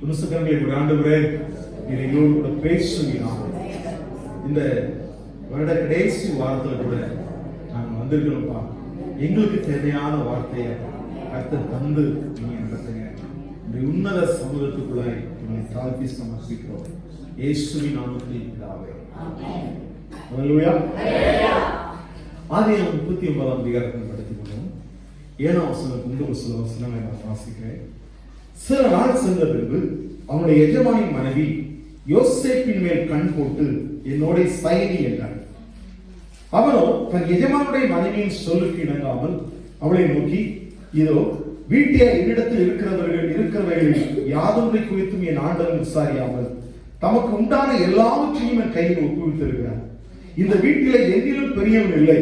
ஆண்டவரே நீர் எங்களோடு கூட பேசுவீங்க. இந்த வருட கடைசி வாரத்தில் கூட நாங்கள் வந்திருக்கிறோம்ப்பா. எங்களுக்கு தேவையான வார்த்தையை கர்த்தர் தந்து நீங்க நடத்துங்க. இந்த உன்னத சமூகத்துக்குள்ளாய் உங்களை தாழ்த்தி சமர்ப்பிக்கிறோம். இயேசுவின் நாமத்தில் பிதாவே. அல்லேலூயா. ஆதியாகமம் 39ஆம் அதிகாரத்தை படித்துக் கொள்வோம். 7ஆம் வசனத்திலிருந்து ஒரு சில வசனங்களை நான் வாசிக்கிறேன். சில நாள் சென்ற பின்பு அவனுடைய எஜமானின் மனைவி யோசேப்பின் மேல் கண் போட்டு என்னோட சயனி என்றார். அவனோ தன் எஜமானுடைய மனைவியின் சொல்லுக்கு இணங்காமல் அவளை நோக்கி, இதோ வீட்டில் என்னிடத்தில் இருக்கிறவர்களில் யாதொன்றை குறித்தும் என் ஆண்டவன் விசாரியாமல் தமக்கு உண்டான எல்லாவற்றையும் என் கையில் ஒப்புவித்திருக்கிறார். இந்த வீட்டிலே என்னிலும் பெரியவன் இல்லை.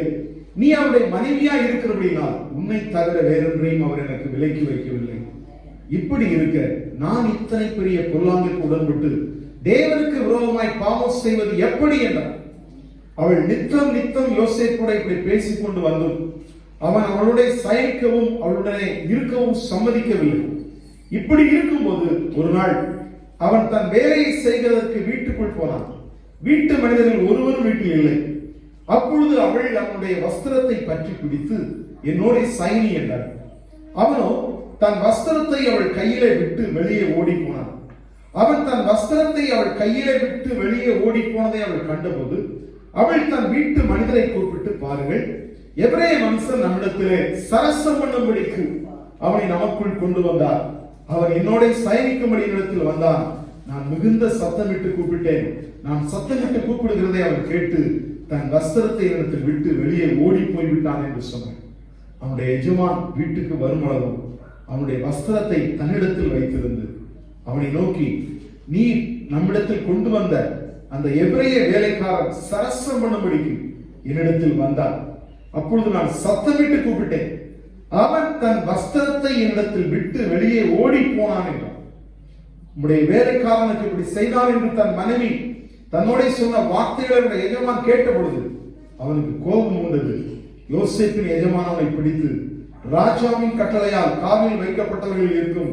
நீ அவருடைய மனைவியா இருக்கிறபடினால் உன்னை தவிர வேறொன்றையும் அவர் எனக்கு விலக்கி வைக்கவில்லை. இப்படி இருக்க நான் இத்தனை பெரிய பொல்லாங்குக்கு உடன்பட்டு தேவனுக்கு விரோதமாய் பாவம் செய்வது எப்படி என்றார். அவள் நித்தம் நித்தம் யோசேப்போட இப்படி பேசிக்கொண்டு வந்தும் அவன் அவளுடைய சயனிக்கவும் அவளுடைய இருக்கவும் சம்மதிக்கவில்லை. இப்படி இருக்கும்போது ஒரு நாள் அவன் தன் வேலையை செய்வதற்கு வீட்டுக்குள் போனான். வீட்டு மனிதர்கள் ஒருவரும் வீட்டில் இல்லை. அப்பொழுது அவள் அவனுடைய வஸ்திரத்தை பற்றி பிடித்து என்னோட சயனி என்றாள். அவனோ தன் வஸ்திரத்தை அவள் கையிலே விட்டு வெளியே ஓடி போனான். அவன் தன் வஸ்திரத்தை அவள் கையிலே விட்டு வெளியே ஓடி போனதை அவள் கண்டபோது அவள் தன் வீட்டு மனிதரை கூப்பிட்டு, பாருங்கள், எபிரேய மனுஷன் நம்மிடத்திலே சரசம் பண்ணும்படிக்கு அவனை நமக்குள் கொண்டு வந்தார். அவன் என்னோட சயனிக்கும்படி இடத்தில் வந்தான். நான் மிகுந்த சத்தமிட்டு கூப்பிட்டேன். நான் சத்தமிட்டு கூப்பிடுகிறதை அவன் கேட்டு தன் வஸ்திரத்தை இடத்தில் விட்டு வெளியே ஓடி போய்விட்டான் என்று சொன்னான். அவனுடைய எஜமான் வீட்டுக்கு வருமளவும் அவனுடைய வஸ்திரத்தை தன்னிடத்தில் வைத்திருந்து அவனை நோக்கி, நீ நம்மிடத்தில் கொண்டு வந்த அந்த எபிரேய வேலைக்காரன் சரசம் பண்ணும்படிக்கு என்னிடத்தில் வந்தான். அப்பொழுது நான் சத்தமிட்டு கூப்பிட்டேன். அவன் தன் வஸ்திரத்தை என்னிடத்தில் விட்டு வெளியே ஓடி போனான் என்றான். உம்முடைய வேலைக்காரனுக்கு இப்படி செய்தான் என்று தன் மனைவி தன்னோட சொன்ன வார்த்தைகளை எஜமான் கேட்ட பொழுது அவனுக்கு கோபம் உண்டது. யோசேப்பின் எஜமான் அவனை பிடித்து ராஜாவின் கட்டளையால் காவலில் வைக்கப்பட்டவர்கள் இருக்கும்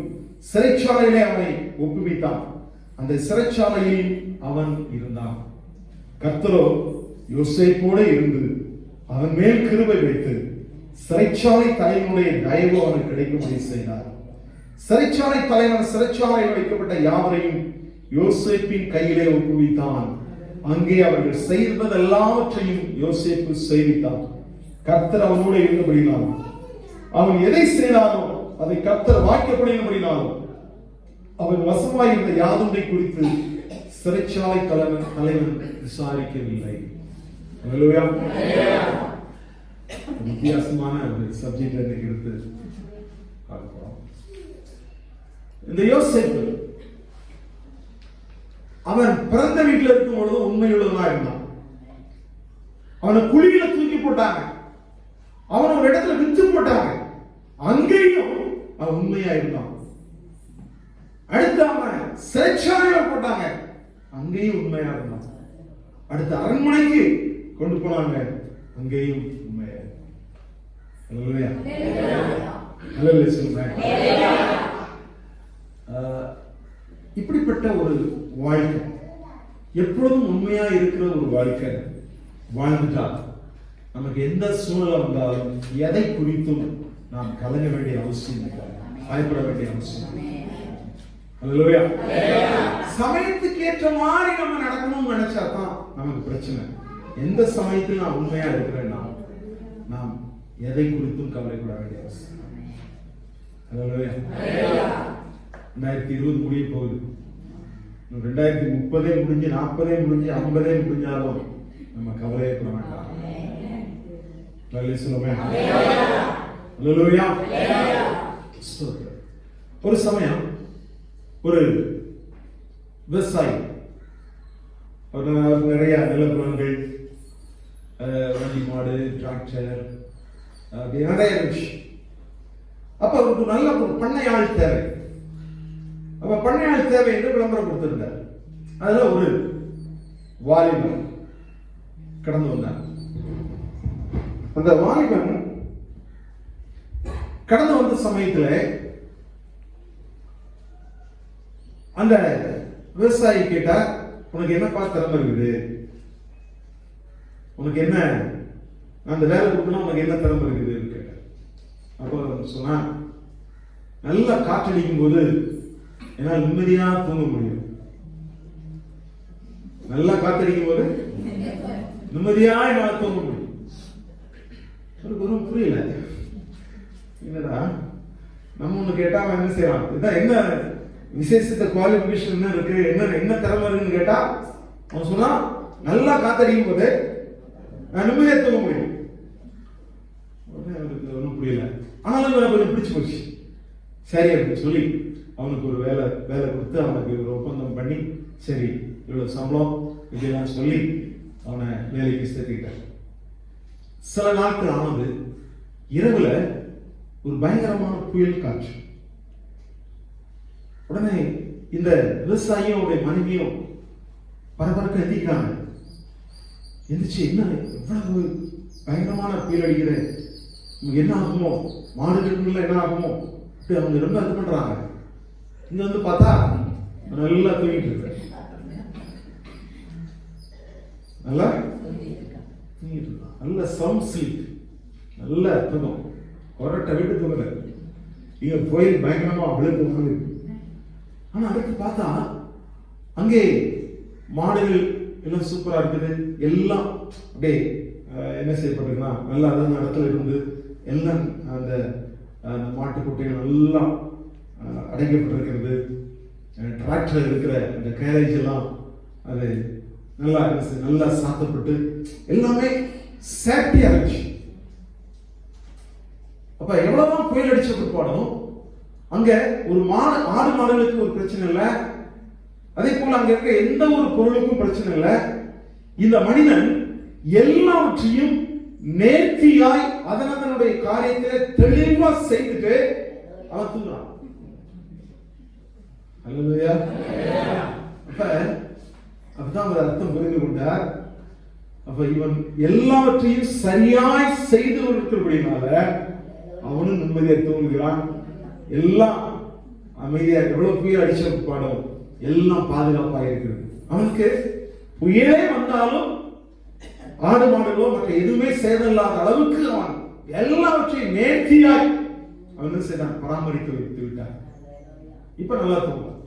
சிறைச்சாலையிலே அவனை ஒப்புவித்தான். அந்த சிறைச்சாலையில் அவன் இருந்தான். கர்த்தரோ யோசேப்போட இருந்து அவன் மேல் கிருபை வைத்து சிறைச்சாலை தலைவனுடைய தயவு அவனுக்கு கிடைக்கும்படி செய்தார். சிறைச்சாலை தலைவன் சிறைச்சாலையில் வைக்கப்பட்ட யாவரையும் யோசேப்பின் கையிலே ஒப்புவித்தான். அங்கே அவர்கள் செய்தது எல்லாவற்றையும் யோசேப்பு செய்வித்தான். கர்த்தர் அவனோடு இருந்தபடினாலும் அவன் எதை செய்தாலும் அதை கர்த்தர் வாய்க்கப்படினபடினாலும் அவன் வசமாயிருந்த யாதொன்றை குறித்து சிறைச்சாலை தலைவன் விசாரிக்கவில்லை. வித்தியாசமான ஒரு சப்ஜெக்ட் எடுத்து பார்க்கிறோம். இந்த யோசேப்பு அவன் பிறந்த வீட்டில் இருக்கும் பொழுது உண்மையுள்ளவனா இருந்தான். அவனை குழியில தூக்கி போட்டாங்க. அவன் ஒரு இடத்துல வித்து போட்டாங்க. அங்கேயும் அவன் உண்மையா இருந்தான். அடுத்து அவன் சிறைச்சாலையில போட்டாங்க. அங்கேயும் உண்மையா இருந்தான். அடுத்து அரண்மனைக்கு கொண்டு போனாங்க. அங்கேயும் உண்மையா. இப்படிப்பட்ட ஒரு வாழ்க்கை, எப்பொழுதும் உண்மையா இருக்கிற ஒரு வாழ்க்கை வாழ்ந்துட்டா நமக்கு எந்த சூழ்நிலை வந்தாலும் எதை குறித்தும் நாம் கலங்க வேண்டிய அவசியம் இல்லை, பயப்பட வேண்டிய அவசியம் இல்லை. சமயத்துக்கு ஏற்ற மாதிரி நம்ம நடக்கணும்னு நினைச்சா தான் நமக்கு பிரச்சனை. எந்த சமயத்தில் நான் உண்மையா இருக்கிறேன்னா நாம் எதை குறித்தும் கவலைப்பட வேண்டிய அவசியம். 2020 முடிய போகுது. 2030 முடிஞ்சு 40 முடிஞ்சு 50 முடிஞ்சாலும் நம்ம கவலையப்பட வேண்டாம். ஒரு சமயம் ஒரு விவசாயி, நிறைய நிலப்புறங்கள், வண்டி மாடு, டிராக்டர், நிறைய விஷயம். அப்ப அவருக்கு நல்ல ஒரு பண்ணையாள் தேவை. அப்ப பண்ணையாள் தேவை என்று விளம்பரம் கொடுத்திருந்தார். அதுல ஒரு வாலிபன் கடந்து வந்தார். அந்த வாலிபன் கடந்து வந்த சமயத்துல அந்த விவசாயி கேட்டா, உனக்கு என்னப்பா திறமை இருக்குது, உனக்கு என்ன அந்த வேலை கொடுக்கணும், உனக்கு என்ன திறமை இருக்குது கேட்ட. அப்போ சொன்னா, நல்லா காற்றடிக்கும் போது என்னால் நிம்மதியா தூங்க முடியும். நல்லா காற்றடிக்கும் போது நிம்மதியா என்னால் தூங்க முடியும். ஒன்றும் புரியல. என்னடா நம்ம ஒண்ணு கேட்டா அவன் என்ன செய்யறான், இதான் என்ன விசேஷத்த குவாலிபிகேஷன் என்ன இருக்கு, என்ன திறமை இருக்குன்னு கேட்டா அவன் சொன்னா, நல்லா காத்தடிக்கும் போது நான் நிம்மதியா தூங்க முடியும். ஒன்றும் புரியல. ஆனாலும் கொஞ்சம் பிடிச்சு போச்சு. சரி அப்படின்னு சொல்லி அவனுக்கு ஒரு வேலை கொடுத்து அவனுக்கு ஒரு ஒப்பந்தம் பண்ணி, சரி இவ்வளவு சம்பளம் இதெல்லாம் சொல்லி அவனை வேலைக்கு சேர்த்துக்கிட்டான். சில நாட்கள் ஆனது. இரவுல ஒரு பயங்கரமான புயல் காற்று. உடனே இந்த விவசாயியும் அவருடைய மனைவியும் பரபரக்க எந்திக்கிறாங்க. எந்திரிச்சு, என்ன எவ்வளவு பயங்கரமான புயல் அடிக்கிற, என்ன ஆகுமோ, மாடுகளுக்குள்ள என்ன ஆகுமோ, அவங்க ரொம்ப இது பண்றாங்க. இங்க வந்து பார்த்தா நல்லா தூங்கிட்டு இருக்க, நல்லா தூங்கிட்டு இருக்கான். நல்ல சவுண்ட் ஸ்லீப், நல்ல தூக்கம், கொரட்டை விட்டு தூங்குற. இங்க புயல் பயங்கரமா விழுந்து. ஆனா அடுத்து பார்த்தா அங்கே மாடுகள் எல்லாம் சூப்பரா இருக்குது. எல்லாம் அப்படியே என்ன செய்யப்பட்டிருக்குன்னா, நல்லா அதான் இடத்துல இருந்து எல்லாம் அந்த மாட்டு குட்டைகள் எல்லாம் அடைக்கப்பட்டிருக்கிறது. டிராக்டர் இருக்கிற அந்த கேரேஜ் எல்லாம் அது நல்லா சாத்தப்பட்டு எல்லாமே சேஃப்டியா இருந்துச்சு. அப்ப எவ்வளவுதான் புயல் அடிச்ச பிற்பாடும் அங்க ஒரு ஆடு மாடுகளுக்கு ஒரு பிரச்சனை இல்லை, அதே போல அங்க இருக்க எந்த ஒரு பொருளுக்கும் பிரச்சனை இல்லை. இந்த மனிதன் எல்லாவற்றையும் நேர்த்தியாய் அதனுடைய காரியத்தை தெளிவா செய்துட்டு அவன் தூங்குறான். அல்லேலூயா. அப்பதான் அவர் அர்த்தம் புரிந்து கொண்டார். அப்ப இவன் எல்லாவற்றையும் சரியாய் செய்து இருக்கிறபடினால அவனும் நிம்மதியா தூங்குகிறான். எல்லாம் அமைதியா, எவ்வளவு புயல் அடிச்ச பாடம் எல்லாம் பாதுகாப்பாக இருக்கிறது. அவனுக்கு புயலே வந்தாலும் ஆடு மாடுகளோ மற்ற எதுவுமே சேதம் இல்லாத அளவுக்கு அவன் எல்லாவற்றையும் நேர்த்தியாய் அவன் செய்தான், பராமரித்து வைத்து விட்டான். இப்ப நல்லா தூங்குறான்.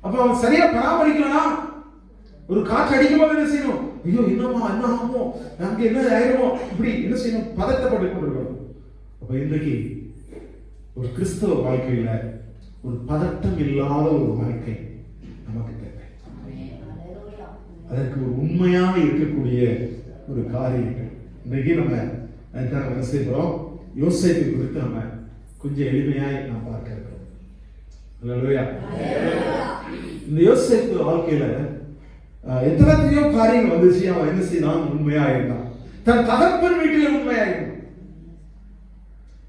அப்ப அவன் சரியா பராமரிக்கலனா ஒரு காற்று அடிக்கும் போது என்ன செய்யணும், ஐயோ என்னமா என்ன ஆகுமோ, அங்க என்ன ஆயிருமோ, இப்படி என்ன செய்யணும், பதட்டப்பட்டு கொண்டிருக்கணும். அப்ப இன்றைக்கு ஒரு கிறிஸ்தவ வாழ்க்கையில ஒரு பதட்டம் இல்லாத ஒரு வாழ்க்கை நமக்கு தேவை. அதற்கு ஒரு உண்மையாக இருக்கக்கூடிய ஒரு காரியங்கள் இன்றைக்கு நம்ம அதுக்காக என்ன செய்கிறோம், யோசேப்பை குறித்து நம்ம கொஞ்சம் எளிமையாய் நாம் பார்க்க இருக்கிறோம். அல்லேலூயா. இந்த யோசேப்பு வாழ்க்கையில எத்தனையோ காரியங்கள் வந்துச்சு. அவன் என்ன செய்தான், உண்மையா இருந்தான். தன் தகப்பன் வீட்டில் உண்மையா இருந்தான்.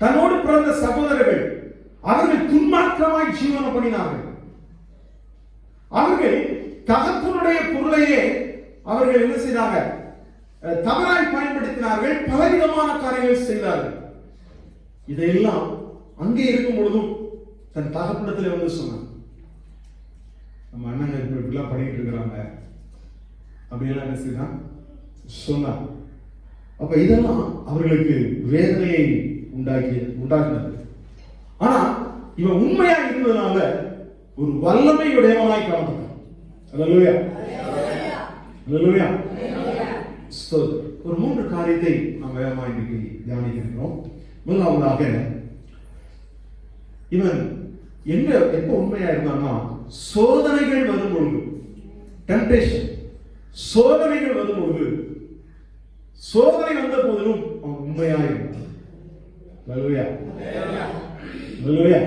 தன்னோடு பிறந்த சகோதரர்கள் அவர்கள் துன்மார்க்கமாய் ஜீவனம் பண்ணினார்கள். அவர்கள் தகப்பனுடைய பொருளையே அவர்கள் என்ன செய்தாங்க, தவறாய் பயன்படுத்தினார்கள். பலவிதமான காரியங்கள் செய்தார்கள். இதையெல்லாம் அங்கே இருக்கும் பொழுதும் தன் தகப்பனத்தில் வந்து சொன்னான், நம்ம அண்ணங்க இப்படிலாம் பண்ணிட்டு இருக்கிறாங்க அப்படியெல்லாம் என்ன செய்தான் சொன்னான். அப்ப இதெல்லாம் அவர்களுக்கு வேதனையை உண்டாக்கினது. ஆனா இவன் உண்மையா இருந்ததுனால ஒரு வல்லமை உடையவனாய் காணப்பட்டான். அல்லேலூயா. அல்லேலூயா. ஒரு 3 காரியத்தை நாம் வேகமா இன்னைக்கு தியானிக்கிறோம். முதலாவதாக இவன் எப்ப உண்மையா இருந்தான்னா, சோதனைகள் வரும் பொழுது, டெம்டேஷன், சோதனைகள் வரும் பொழுது, சோதனை வந்த போதிலும் அவன் உண்மையா இருந்தான். அல்லேலூயா. அல்லேலூயா.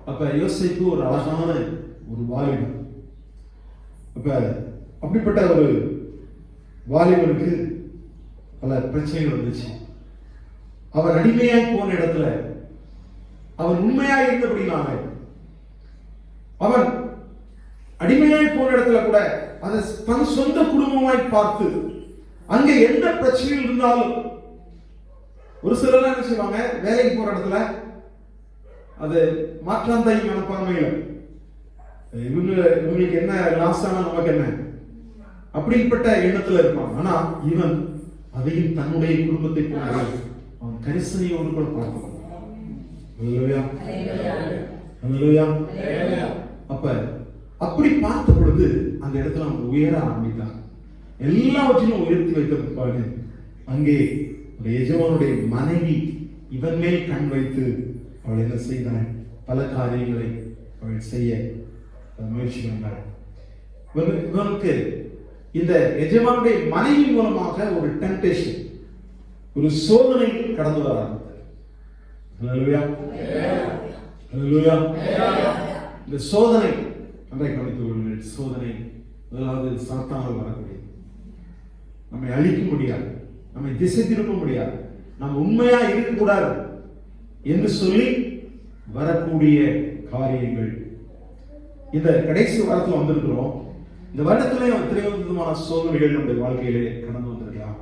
அப்ப யோசேப்பு ஒரு அழகான ஒரு வாலிபன். அப்ப அப்படிப்பட்ட ஒரு வாலிபனுக்கு பல பிரச்சனைகள் வந்துச்சு. அவன் அடிமையாய் போன இடத்துல அவன் உண்மையாய் இருந்தபடினால, அவன் அடிமையாய் போன இடத்துல கூட அதை தன் சொந்த குடும்பமாய் பார்த்து அங்க எந்த பிரச்சனைகள் இருந்தாலும், ஒரு சிலர் என்ன செய்வாங்க, வேலைக்கு போற இடத்துல அது மாற்றாந்தை மனப்பான்மையில இவங்களுக்கு என்ன லாஸ் ஆனா நமக்கு என்ன அப்படிப்பட்ட எண்ணத்துல இருப்பான். ஆனா இவன் அதையும் தன்னுடைய குடும்பத்தை போல அவன் கரிசனையோடு கூட பார்ப்பான். அப்ப அப்படி பார்த்த பொழுது அந்த இடத்துல அவன் உயர ஆரம்பித்தான். எல்லாவற்றையும் உயர்த்தி வைத்த பிற்பாடு அங்கே எஜமானுடைய மனைவி இவன் மேல் கண் வைத்து அவள் என்ன செய்தாள்? பல காரியங்களை அவள் செய்ய முயற்சி பண்ணாள். இவனுக்கு இந்த எஜமானுடைய மனைவி மூலமாக ஒரு டெம்டேஷன், ஒரு சோதனை கடந்து வர ஆரம்பித்தது. இந்த சோதனை அன்றை கவனித்துக் கொள்ளுங்கள். சோதனை முதலாவது சாத்தானால் வரக்கூடியது. நம்மை அழிக்க முடியாது, நம்மை திசை திருப்ப முடியாது, நம்ம உண்மையா இருக்கக்கூடாது என்று சொல்லி வரக்கூடிய காரியங்கள். இந்த கடைசி வாரத்தில் வந்திருக்கிறோம். இந்த வருடத்திலே எத்தனையோ விதமான சோதனைகள் நம்முடைய வாழ்க்கையிலே கடந்து வந்திருக்கலாம்.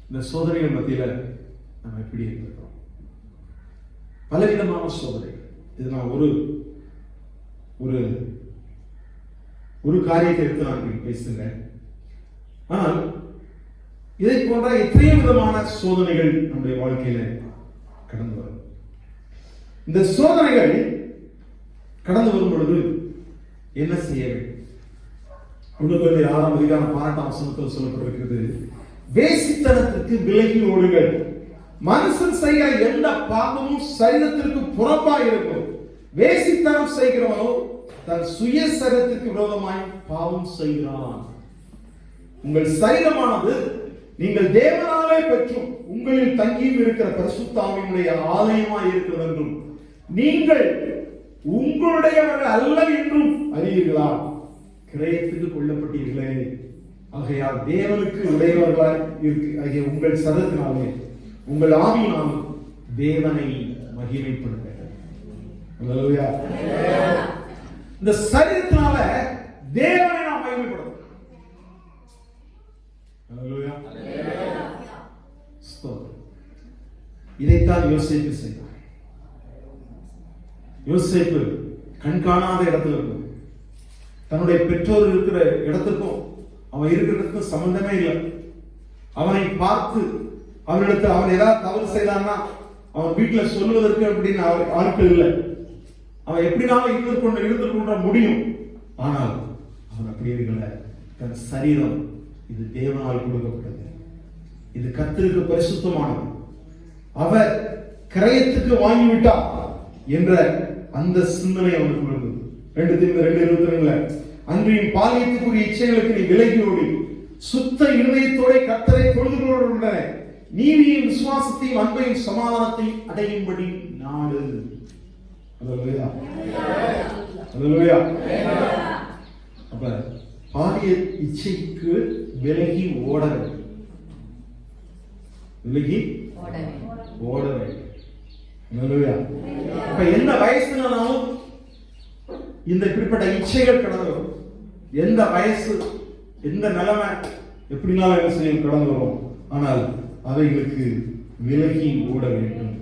இந்த சோதனைகள் மத்தியில நம்ம எப்படி இருக்கிறோம்? பலவிதமான சோதனை. இது நான் ஒரு காரியத்தை எடுத்து நான் பேசுகிறேன். ஆனால் இதை போன்ற எத்தனையோ விதமான சோதனைகள் நம்முடைய வாழ்க்கையில கடந்து வரும். இந்த சோதனைகள் கடந்து வரும் பொழுது என்ன செய்ய வேண்டும்? 1:6 சொல்லப்பட்டிருக்கிறது, வேசித்தனத்திற்கு விலகி ஓடுங்கள். மனுஷன் செய்கிற எந்த பாவமும் சரீரத்திற்கு புறம்பாய் இருக்கும். வேசித்தனம் செய்கிறவனோ தன் சுயசரத்திற்கு விரோதமாய் பாவம் செய்கிறான். உங்கள் சரீரமானது நீங்கள் தேவனாலே பெற்றும் உங்களில் தங்கியும் இருக்கிற பரிசுத்த ஆவியினுடைய ஆலயமாய் இருக்கிறது என்றும் நீங்கள் உங்களுடையவர்கள் அல்ல என்றும் அறியீர்களா? கிரயத்துக்கு கொள்ளப்பட்டீர்களே, ஆகையால் தேவனுக்கு உடையவர்களாய் ஆகிய உங்கள் சரீரத்தினாலே உங்கள் ஆவியினாலும் தேவனை மகிமைப்படுத்த. இந்த சரீரத்தினால தேவனை நாம் மகிமைப்படுத்த. இதைத்தான் யோசேப்பு செய்தார். யோசேப்பு கண்காணாத இடத்துல இருக்கும். தன்னுடைய பெற்றோர் இருக்கிற இடத்துக்கும் அவன் இருக்கிறதுக்கும் சம்பந்தமே இல்லை. அவனை பார்த்து அவனிடத்தில் அவன் ஏதாவது தவறு செய்தான்னா அவன் வீட்டுல சொல்வதற்கு அப்படின்னு ஆட்கள் இல்லை. அவன் எப்படினாலும் இருந்து கொண்ட முடியும். ஆனால் அவன் அப்படி இருக்கல. தன் சரீரம் இது தேவனால் கொடுக்கப்பட்டது, இது கர்த்தருக்கு பரிசுத்தமானது, அவர் கிரயத்துக்கு வாங்கிவிட்டார் என்ற அந்த சிந்தனை அவனுக்கு இருந்தது. 2:22 அன்றையும் பாலியத்துக்குரிய இச்சைகளுக்கு நீ விலகி ஓடி சுத்த இருதயத்தோட கர்த்தரை தொழுது கொள்கின்ற நீதியும் விசுவாசத்தையும் அன்பையும் சமாதானத்தையும் அடையும்படி நாடு. அப்ப பாலிய இச்சைக்கு விலகி ஓட வேண்டும். இப்ப எந்த வயசுனாலும் இந்த இப்படிப்பட்ட இச்சைகள் கடந்து வரும். எந்த வயசு எந்த நிலைமை எப்படினாலும் என்ன செய்யும் கடந்து வரும். ஆனால் அவைகளுக்கு விலகி ஓட வேண்டும்.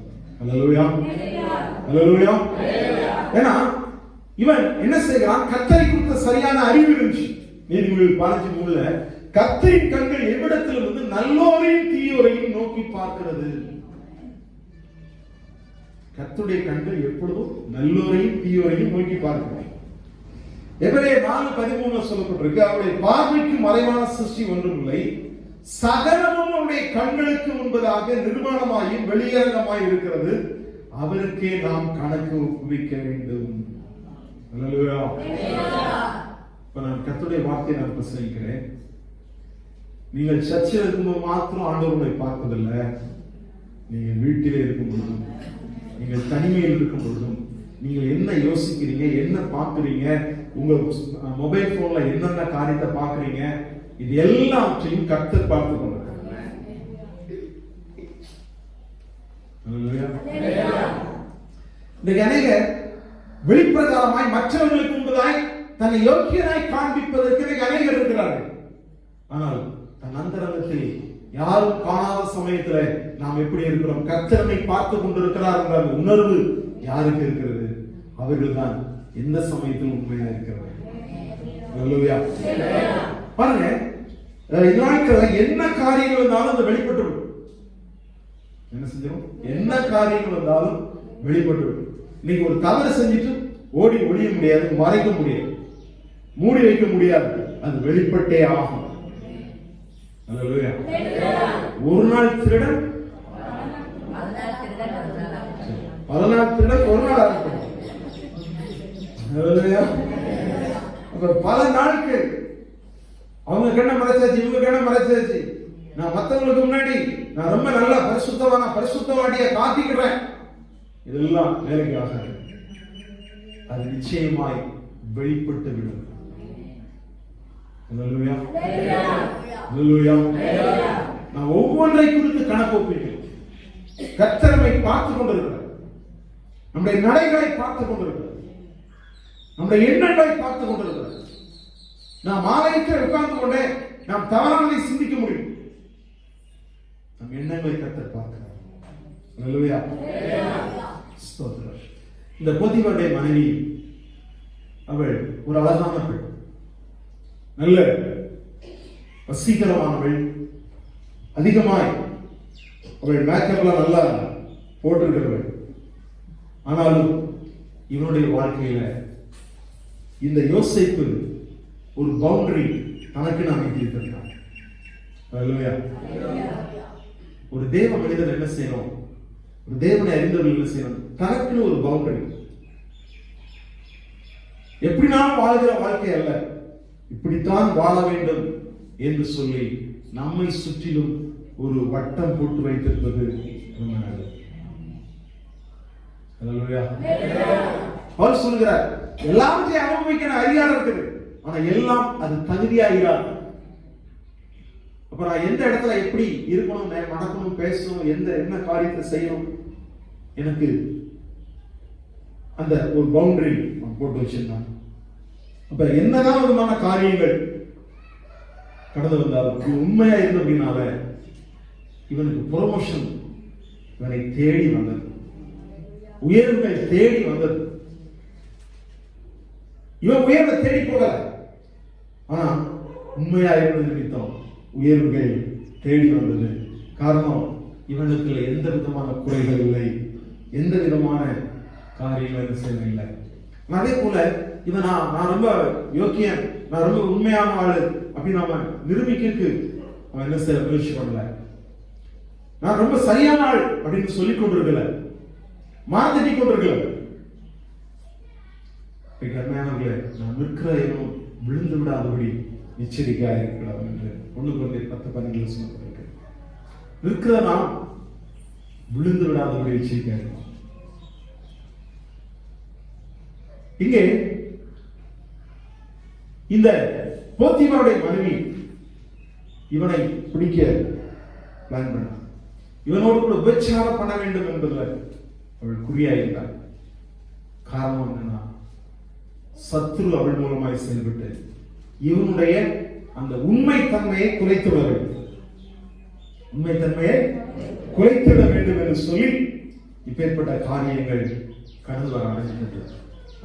அல்லேலூயா, அல்லேலூயா. ஏன்னா இவன் என்ன செய்கிறான்? கர்த்தரை குறித்த சரியான அறிவு இருந்துச்சு. நீதிமொழிகள் 15:3 கர்த்தரின் கண்கள் எவ்விடத்தில் இருந்து நல்லோரையும் தீயோரையும் நோக்கி பார்க்கிறது. கர்த்தருடைய கண்கள் எப்பொழுதும் நல்லோரையும் தீயோரையும் நோக்கி பார்க்கிறது. எபிரேயர் 4:13 சொல்லப்பட்டிருக்கு, அவருடைய பார்வைக்கு மறைவான சிருஷ்டி ஒன்றுமில்லை, சகலமும் அவருடைய கண்களுக்கு முன்பதாக நிர்மாணமாயும் வெளியரங்கமாய் இருக்கிறது, அவருக்கே நாம் கணக்கு ஒப்புவிக்க வேண்டும். இப்ப நான் கர்த்தருடைய வார்த்தையை நான் பிரசங்கிக்கிறேன். நீங்கள் சர்ச்சில் இருக்கும்போது மாத்திரம் ஆண்டவரை பார்ப்பதில்லை, நீங்கள் வீட்டிலே இருக்கும் பொழுதும், நீங்கள் தனிமையில் இருக்கும் பொழுதும், நீங்கள் என்ன யோசிக்கிறீங்க, என்ன பார்க்குறீங்க, உங்க மொபைல் போன்ல என்னென்ன காரியத்தை பார்க்குறீங்க, இது எல்லாவற்றையும் கர்த்தர் பார்த்து கொண்டிருக்கிறார். இந்த அநேக வெளிப்பிரகாரமாய் மற்றவர்களுக்கு முன்பதாய் தன்னை யோக்கியனாய் காண்பிப்பதற்கு அநேகர் இருக்கிறார்கள். ஆனால் தன் அந்தரங்கத்தில் யாரும் காணாத சமயத்தில் நாம் எப்படி இருக்கிறோம்? கர்த்தரை பார்த்து கொண்டிருக்கிறார் என்ற அந்த உணர்வு யாருக்கு இருக்கிறது? அவர்கள் தான் எந்த சமயத்தில் உண்மையா இருக்கிறார். அல்லேலூயா. பாருங்க, என்ன காரியங்கள் வந்தாலும் அது வெளிப்பட்டு விடும். என்ன செஞ்சிடும்? என்ன காரியங்கள் வந்தாலும் வெளிப்பட்டு விடும். இன்னைக்கு ஒரு தவறு செஞ்சுட்டு ஓடி ஒழிய முடியாது, மறைக்க முடியாது, மூடி வைக்க முடியாது, அது வெளிப்பட்டே ஆகும். அல்லேலூயா. ஒரு நாள் திருடன் 14 திருடன் ஒரு நாள் ஆகட்டும். அல்லேலூயா. பல நாட்கள் அவங்க கண்ண மறைச்சாச்சு, இவங்க கண்ண மறைச்சாச்சு. நான் மற்றவங்களுக்கு முன்னாடி நான் ரொம்ப நல்ல பரிசுத்தவாடியா காத்திக்கிறேன். இதெல்லாம் வேலைக்கு ஆகாது. அது நிச்சயமாய் வெளிப்பட்டு விடும். அல்லேலூயா. அல்லேலூயா. நான் ஒவ்வொன்றை குறித்து கணக்கு ஒப்பிக்கிறேன். கர்த்தரை பார்த்து கொண்டிருக்கிறார். நம்முடைய நடைகளை பார்த்து கொண்டிருக்கிறார். நம்முடைய எண்ணங்களை பார்த்து கொண்டிருக்கிறார். நாம் ஆலயத்தில் உட்கார்ந்து கொண்டே நாம் தவறானதை சிந்திக்க முடியும். நம் எண்ணங்களை கர்த்தர் பார்க்கிறார். அல்லேலூயா. ஸ்தோத்திரம். இந்த போத்திபாருடைய மனைவி அவள் ஒரு அழகான பெண், நல்ல வசீகரமானவள், அதிகமாய் அவள் மேக்கப்லாம் நல்லா போட்டிருக்கிறவள். ஆனாலும் இவனுடைய வாழ்க்கையில இந்த யோசேப்பு ஒரு பவுண்டரி தனக்கு நான் வைத்திருக்கிறான். அல்லேலூயா. ஒரு தேவ மனிதன் என்ன செய்யணும்? ஒரு தேவனை அறிந்தவர்கள் என்ன செய்யணும்? தனக்குன்னு ஒரு பவுண்டரி. எப்படி நான் வாழ்கிற வாழ்க்கை அல்ல, இப்படித்தான் வாழ வேண்டும் என்று சொல்லி நம்மை சுற்றிலும் ஒரு வட்டம் போட்டு வைத்திருப்பது ரொம்ப நல்லது. அல்லேலூயா. பவுல் சொல்கிறார், எல்லாவற்றையும் அனுபவிக்க அதிகாரம் இருக்குது, ஆனா எல்லாம் அது தகுதியாகிறார். அப்ப நான் எந்த இடத்துல எப்படி இருக்கணும், நடக்கணும், பேசணும், என்ன காரியத்தை செய்யணும், எனக்கு அந்த ஒரு பவுண்டரி போட்டு வச்சிருந்தான். அப்ப என்னதான் விதமான காரியங்கள் கடந்து வந்தாலும் இது உண்மையா இருந்து அப்படின்னால இவனுக்கு ப்ரொமோஷன் இவனை தேடி வந்தது, உயர்வுகள் தேடி வந்தது. இவன் உயர்வை தேடி போகல, ஆனா உண்மையா இருந்தது நிமித்தம் உயர்வுகள் தேடி வந்தது. காரணம், இவனுக்கு எந்த விதமான குறைகள் இல்லை, எந்த விதமான காரியங்கள் செய்யவில்லை. அதே போல இவன் நான் ரொம்ப யோக்கியன், நான் ரொம்ப உண்மையான ஆளு அப்படின்னு அவன் நிரூபிக்கிறதுக்கு அவன் என்ன செய்ய முயற்சி பண்ணல. நான் ரொம்ப சரியான ஆள் அப்படின்னு சொல்லிக் கொண்டிருக்கல, மாத்திட்டி கொண்டிருக்கல. கர்மையானவர்களே, நான் நிற்கிற இவனும் விழுந்து விடாதபடி எச்சரிக்கையா இருக்கிறான் என்று 1 Corinthians 10:12 சொல்லப்பட்டிருக்கு. நிற்கிற நாம் விழுந்து விடாதபடி எச்சரிக்கையா இருக்கிறோம். இங்கே இந்த போத்திபாருடைய மனைவி இவனை பிடிக்க பிளான் பண்ணார். இவனோடு கூட விபச்சாரம் பண்ண வேண்டும் என்பதில் அவள் குறியாயிருந்தாள். காரணம் என்னன்னா, சத்துரு அவள் மூலமாய் செயல்பட்டு இவனுடைய அந்த உண்மைத்தன்மையை குலைத்துவிட வேண்டும், உண்மைத்தன்மையை குலைத்துவிட வேண்டும் என்று சொல்லி இப்பேற்பட்ட காரியங்கள் கடந்து வர ஆரம்பித்தது.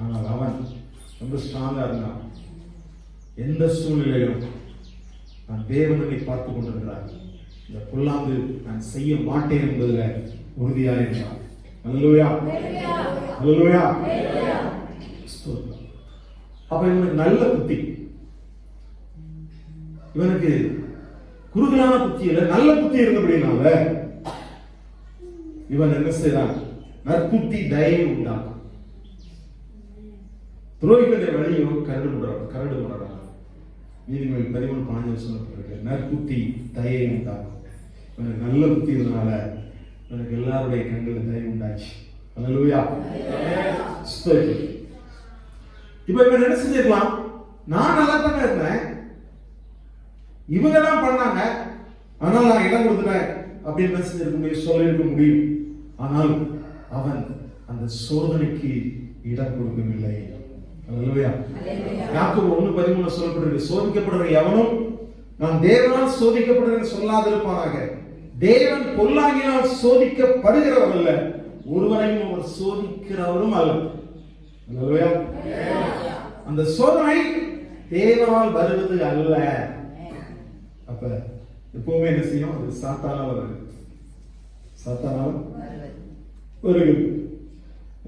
ஆனால் அவன் ரொம்ப ஸ்ட்ராங்கா இருந்தான். எந்த சூழ்நிலையிலும் நான் தேவனை பார்த்து கொண்டிருக்கிறார், இந்த பொல்லாங்கு நான் செய்ய மாட்டேன் என்பதில் உறுதியாக இருந்தான். அல்லேலூயா. அல்லேலூயா. அப்ப இவனுக்கு நல்ல புத்தி, இவனுக்கு குறுகலான புத்தி இல்ல, நல்ல புத்தி இருந்தபடினால இவன் என்ன செய்தான்? நற்புத்தி தயை உண்டான். துரோகிகளுடைய வழியும் கரடு முரடாக. நீதிமொழி 13:15 சொல்லப்பட்டிருக்கு. நற்புத்தி தயை உண்டான். இவனுக்கு நல்ல புத்தி இருந்தனால இவனுக்கு எல்லாருடைய கண்களில் தயை உண்டாச்சு. அல்லேலூயா. இப்ப இவன் என்ன செஞ்சிருக்கலாம்? நான் நல்லா தானே இருந்தேன், இவங்க தான் பண்ணாங்க, ஆனால் நான் இடம் கொடுத்துட்டேன் அப்படின்னு என்ன செஞ்சிருக்க முடியும்? சொல்லியிருக்க முடியும். ஆனால் அவன் அந்த சோதனைக்கு இடம் கொடுக்கவில்லை. அல்லேலூயா. யாக்கோபு 1:13 சொல்லப்பட்டிருக்கு, சோதிக்கப்படுற எவனும் நான் தேவனால் சோதிக்கப்படுறேன்னு சொல்லாதிருப்பானாக, தேவன் பொல்லாங்கினால் சோதிக்கப்படுகிறவர் அல்ல, ஒருவரையும் அவர் சோதிக்கிறவரும் அல்ல. அந்த சோதனை தேவனால் வருவது அல்ல. அப்ப எப்பவுமே என்ன செய்யும்? அது சாத்தானால் வருது. சாத்தானால் வருகிறது.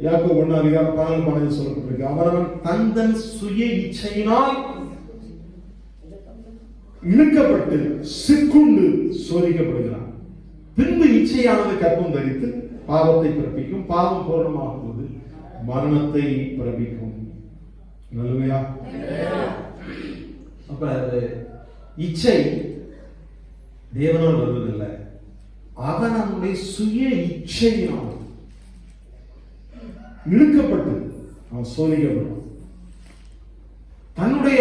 யாக்கோபு 1:14 சொல்லப்பட்டிருக்கு, அவனவன் தந்தன் சுய இச்சையினால் இழுக்கப்பட்டு சிக்குண்டு சோதிக்கப்படுகிறான். பின்பு இச்சையானது கர்ப்பம் தரித்து பாவத்தை பிறப்பிக்கும், பாவம் பூரணமாகும் போது மரணத்தை பிறப்பிக்கும். நல்லவையா? அப்ப இச்சை தேவனால் வருவதில்லை, அவன் நம்முடைய சுய இச்சையினால் இழுக்கப்பட்டு அவன் சோதிக்கப்படும். தன்னுடைய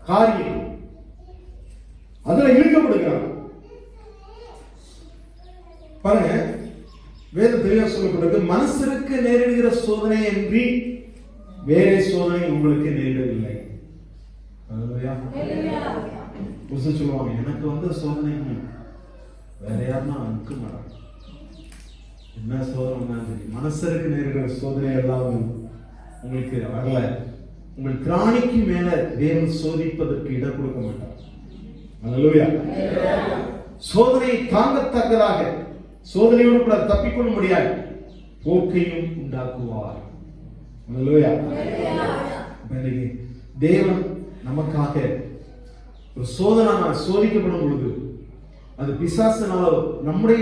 காரியம் அதுல இழுக்கப்படுகிறான். பாருங்க, வேத தெளிவாக சொல்லப்பட்டது, மனசருக்கு நேரிடுகிற சோதனை என்று வேறே சோதனை உங்களுக்கு நேரிடவில்லை. சொல்லுவாங்க, எனக்கு வந்த சோதனை வேற யாருன்னா அனுக்க மாட்டாங்க. என்ன சோதனை? மனசருக்கு நேரிடுகிற சோதனை எல்லாம் உங்களுக்கு வரல. உங்கள் திராணிக்கு மேல தேவன் சோதிப்பதற்கு இடம் கொடுக்க மாட்டார். அல்லேலூயா. சோதனையை தாங்கத்தக்கதாக, சோதனையோடு கூட தப்பிக்கொள்ள முடியாது போக்கையும் உண்டாக்குவார். அல்லேலூயா. தேவன் நமக்காக ஒரு சோதனை சோதிக்கப்படும் பொழுது, அது பிசாசினாலோ நம்முடைய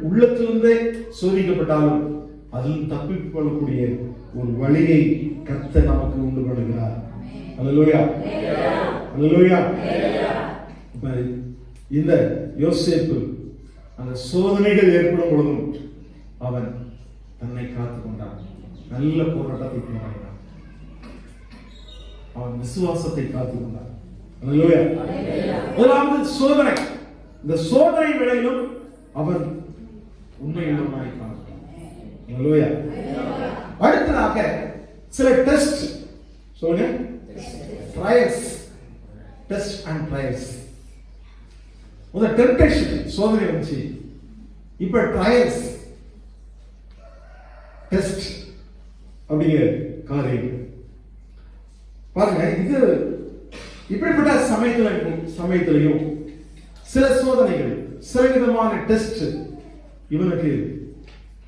உள்ளத்திலிருந்தே சோதிக்கப்பட்டாலும் அதில் தப்பிக் கொள்ளக்கூடிய ஒரு வழியை கர்த்தர் நமக்கு உண்டு பண்ணுகிறார். அல்லேலூயா. அல்லேலூயா. இந்த யோசேப்பு அந்த சோதனைகள் ஏற்படும் பொழுதும் அவன் தன்னை காத்துக் கொண்டான். நல்ல போராட்டத்தை போராடினான். அவன் விசுவாசத்தை காத்துக் கொண்டான். முதலாவது சோதனை. இந்த சோதனை வேளையிலும் அவன் உண்மையுள்ளவனாய் காணப்பட்டான். அடுத்ததாக சில டெஸ்ட் சொல்லுங்க, ட்ரையல்ஸ், டெஸ்ட் அண்ட் ட்ரையல்ஸ். முதல் டெம்ப்டேஷன், சோதனை வந்துச்சு. இப்ப ட்ரையல்ஸ், டெஸ்ட் அப்படிங்கிற காரியம் பாருங்க. இது இப்படிப்பட்ட சமயத்திலையும் சில சோதனைகள், சில விதமான டெஸ்ட் இவனுக்கு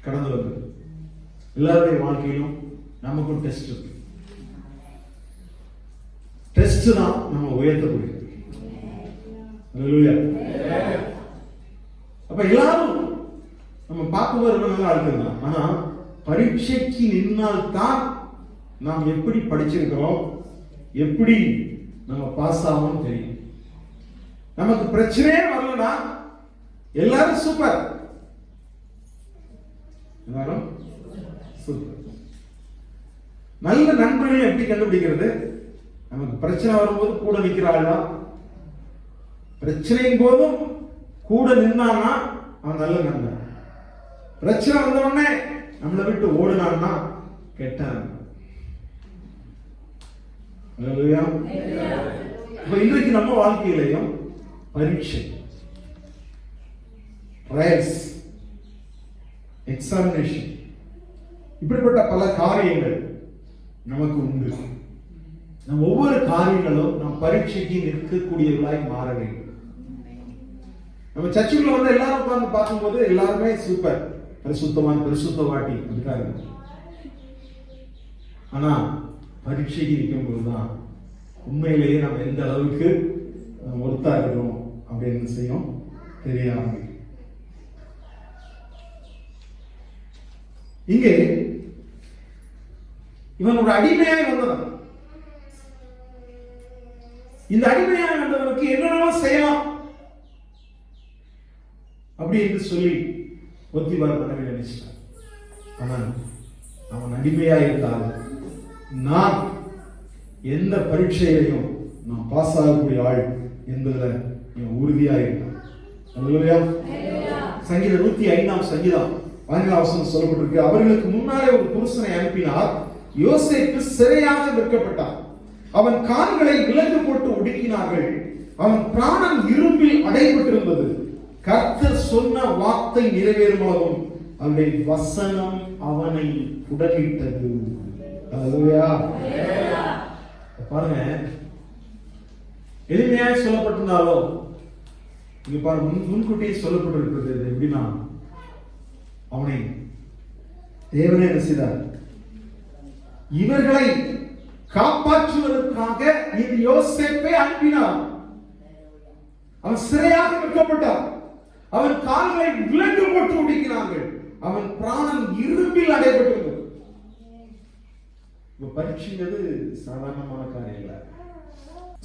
கடந்து வந்தது. எல்லாருடைய வாழ்க்கையிலும் நமக்கும் டெஸ்ட் இருக்கு. டெஸ்ட் தான் நம்ம உயர்த்தக்கூடியது. அப்ப எல்லாரும் நம்ம பார்க்கும்போது நல்லா இருக்குதான். ஆனா பரீட்சைக்கு நின்னால் தான் நாம் எப்படி படிச்சிருக்கிறோம், எப்படி நம்ம பாஸ் ஆகும் தெரியும். நமக்கு பிரச்சனையே வரலன்னா எல்லாரும் சூப்பர், எல்லாரும் சூப்பர். நல்ல நண்பர்களை எப்படி கண்டுபிடிக்கிறது? நமக்கு பிரச்சனை வரும்போது கூட நிற்கிறாளா, பிரச்சனையின் போதும் கூட நின்னான்னா அவன் நல்ல நண்பன். பிரச்சனை வந்த உடனே நம்மளை விட்டு ஓடுனான்னா கெட்ட நண்பன். இன்றைக்கு நம்ம வாழ்க்கையிலையும் பரீட்சை, ட்ரையல்ஸ், எக்ஸாமினேஷன், இப்படிப்பட்ட பல காரியங்கள் நமக்கு உண்டு. நம்ம ஒவ்வொரு காரியங்களும் நம் பரீட்சைக்கு நிற்கக்கூடியவர்களாய் மாற வேண்டும். நம்ம சர்ச்சுக்குள்ள வந்து எல்லாரும் உட்கார்ந்து பார்க்கும்போது எல்லாருமே சூப்பர், பரிசுத்தவான், பரிசுத்தவாட்டி அதுக்காக. ஆனா பரீட்சைக்கு நிற்கும் போதுதான் உண்மையிலேயே நம்ம எந்த அளவுக்கு ஒருத்தா இருக்கிறோம் அப்படின்னு செய்யும் தெரிய ஆரம்பிக்கும். இங்கே இவனோட அடிமையாய் வந்தவன், இந்த அடிமையாய் வந்தவனுக்கு என்னென்ன செய்யலாம் அப்படி என்று சொல்லி ஒத்திபார் பண்ணவே நினைச்சான். ஆனால் அவன் அடிமையாய் இருந்தால் நான் எந்த பரீட்சையிலையும் நான் பாஸ் ஆகக்கூடிய ஆள் என்பதில் உறுதியாக இருந்தான். சங்கீதம் 105 சங்கீதம் 14 சொல்லப்பட்டிருக்கு, அவர்களுக்கு முன்னாலே ஒரு புருஷனை அனுப்பினார், யோசேப்பு சிறையாக விற்கப்பட்டார், அவன் கால்களை விலங்கு போட்டு ஒடுக்கினார்கள், அவன் பிராணன் இரும்பில் அடைபட்டிருந்தது, கர்த்தர் சொன்ன வார்த்தை நிறைவேறுமாகும் அவருடைய வசனம் அவனை உடலிட்டது. அல்லேலூயா. பாருங்க, எளிமையாய் சொல்லப்பட்டிருந்தாலும் இங்க பாருங்க, முன்கூட்டியே சொல்லப்பட்டிருக்கிறது. எப்படின்னா, அவனை தேவனே என்ன செய்தார்? இவர்களை காப்பாற்றுவதற்காக இந்த யோசேப்பை அனுப்பினார். அவன் சிறையாக வைக்கப்பட்டார். அவன் கால்களை விலங்கு போட்டு ஒடுக்கினார்கள். அவன் பிராணம் இரும்பில் அடைபட்டது. பரீட்சைங்கிறது சாதாரணமான காரியம் இல்ல.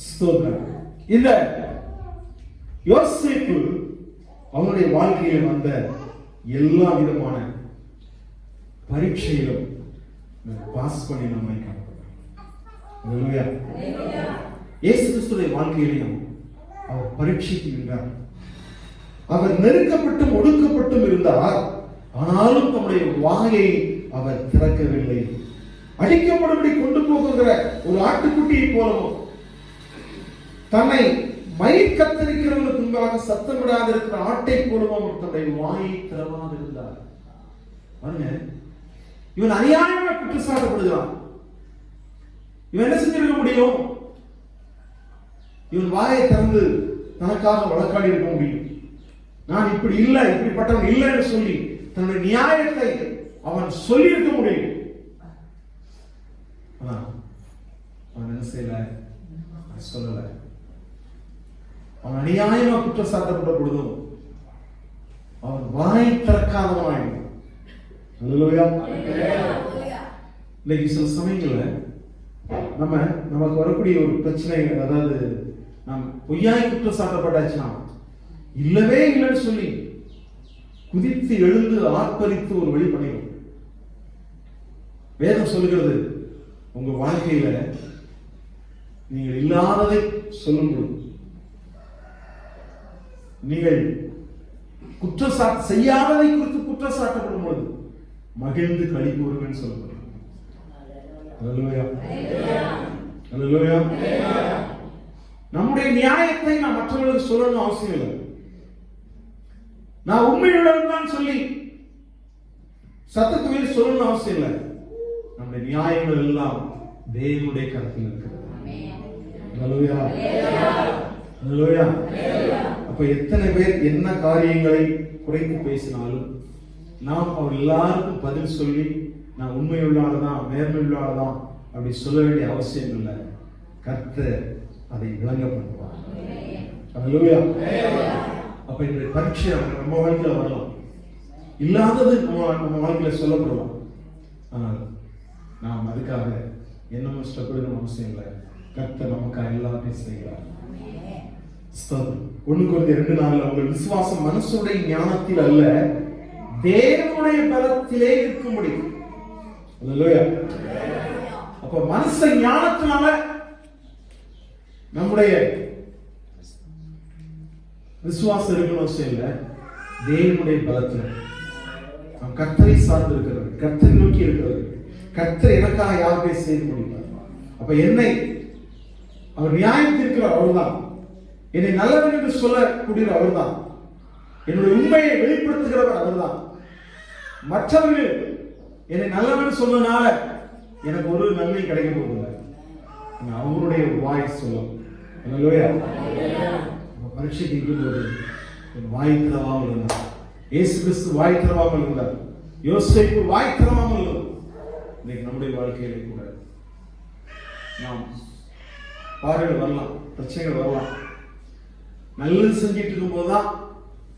ஸ்தோத்திரம். இந்த யோசேப்பு அவனுடைய வாழ்க்கையில் வந்த எல்லா விதமான பரீட்சையிலும் பாஸ் பண்ணி நம்மை காணப்படுறார். இயேசு கிறிஸ்துவின் வாழ்க்கையிலையும் அவர் பரீட்சைக்கு நின்றார். அவர் நெருக்கப்பட்டும் ஒடுக்கப்பட்டும் இருந்தார். ஆனாலும் தம்முடைய வாயை அவர் திறக்கவில்லை. அடிக்கப்படும்படி கொண்டு போகிற ஒரு ஆட்டுக்குட்டியை போலவும், தன்னை மயிர் கத்தரிக்கிறவர்களுக்கு முன்பாக சத்தமிடாது இருக்கிற ஆட்டை போலவும் அவர் தன்னுடைய வாயை திறவாது இருந்தார். பாருங்க, இவன் அநியாயமாக குற்றச்சாட்டப்படுகிறான். இவன் என்ன செஞ்சிருக்க முடியும்? இவன் வாயை திறந்து தனக்காக வழக்காடி இருக்க முடியும். நான் இப்படி இல்லை, இப்படிப்பட்டவன் இல்லை என்று சொல்லி தன்னுடைய நியாயத்தை அவன் சொல்லி இருக்க முடியும். அவன் என்ன செய்யல? சொல்லல. அவன் அநியாயமா குற்றம் சாட்டப்பட்ட பொழுதும் அவன் வாய் திறக்காதவன். இன்னைக்கு சில சமயங்கள்ல நமக்கு வரக்கூடிய ஒரு பிரச்சனை, அதாவது நாம் பொய்யாய் குற்றம் சாட்டப்பட்டாச்சுன்னா இல்லவே இல்லைன்னு சொல்லி குதித்து எழுந்து ஆர்ப்பரித்து ஒரு வழி பண்ணிடும். வேதம் சொல்லுகிறது, உங்க வாழ்க்கையில நீங்கள் இல்லாததை சொல்லும்போது, நீங்கள் குற்றச்சாட்டு செய்யாததை குறித்து குற்றச்சாட்டப்படும் பொழுது மகிழ்ந்து களி கூறுவேன்னு சொல்லப்படுகிறது. நம்முடைய நியாயத்தை நாம் மற்றவர்களுக்கு சொல்லணும் அவசியம் இல்லை. நான் உண்மையுடன் தான் சொல்லி சத்தத்து மேல் சொல்லணும் அவசியம் இல்லை. நம்முடைய நியாயங்கள் எல்லாம் தேவனுடைய கருத்தில் இருக்கிறது. அப்ப எத்தனை பேர் என்ன காரியங்களை குறைத்து பேசினாலும் நாம் அவர் எல்லாருக்கும் பதில் சொல்லி நான் உண்மையுள்ளானதான் நேர்மையுள்ளானதான் அப்படி சொல்ல வேண்டிய அவசியம் இல்லை. கர்த்தர் அதை விளங்க பண்ணுவார். அப்ப இந்த பரீட்சை நம்ம வாழ்க்கையில வரலாம், இல்லாதது நம்ம வாழ்க்கையில சொல்லப்படலாம். ஆனால் நாம் அதுக்காக என்ன கஷ்டப்படணும் அவசியம் இல்லை. கர்த்தர் நமக்காக எல்லாத்தையும் செய்கிறார். 1 Corinthians 2:4 உங்கள் விசுவாசம் மனுஷனுடைய ஞானத்தில் அல்ல தேவனுடைய பலத்திலே இருக்கும்படி. அப்ப மனுஷ ஞானத்தினால நம்முடைய விசுவாசம் இருக்கணும் அவசியம் இல்லை. தேவனுடைய பலத்தில் நாம் கர்த்தரை சார்ந்து இருக்கிறது, கர்த்தரை நோக்கி இருக்கிறது. கர்த்தர் எனக்காக யாருமே செய்ய முடியும். அப்ப என்னை அவர் நியாயம் தீர்க்கிறார் அவர்தான். என்னை நல்லவன் என்று சொல்லக்கூடிய அவர்தான். என்னுடைய உண்மையை வெளிப்படுத்துகிறவர் அவர்தான். மற்றவர்கள் என்னை நல்லவன் சொன்னதுனால எனக்கு ஒரு நன்மை கிடைக்க போவதில்லை. அவருடைய வாய் சொல்லும். பரீட்சைக்கு இருக்கும்போது வாய் திறவாமல் இருந்தார். இயேசு கிறிஸ்து வாய் திறவாமல் இருந்தார். யோசேப்பு வாய் திறவாமல் இருந்தார். இன்னைக்கு நம்முடைய வாழ்க்கையில கூட நாம் பாறைகள் வரலாம், பிரச்சனைகள் வரலாம். நல்லது செஞ்சிட்டு இருக்கும் போதுதான்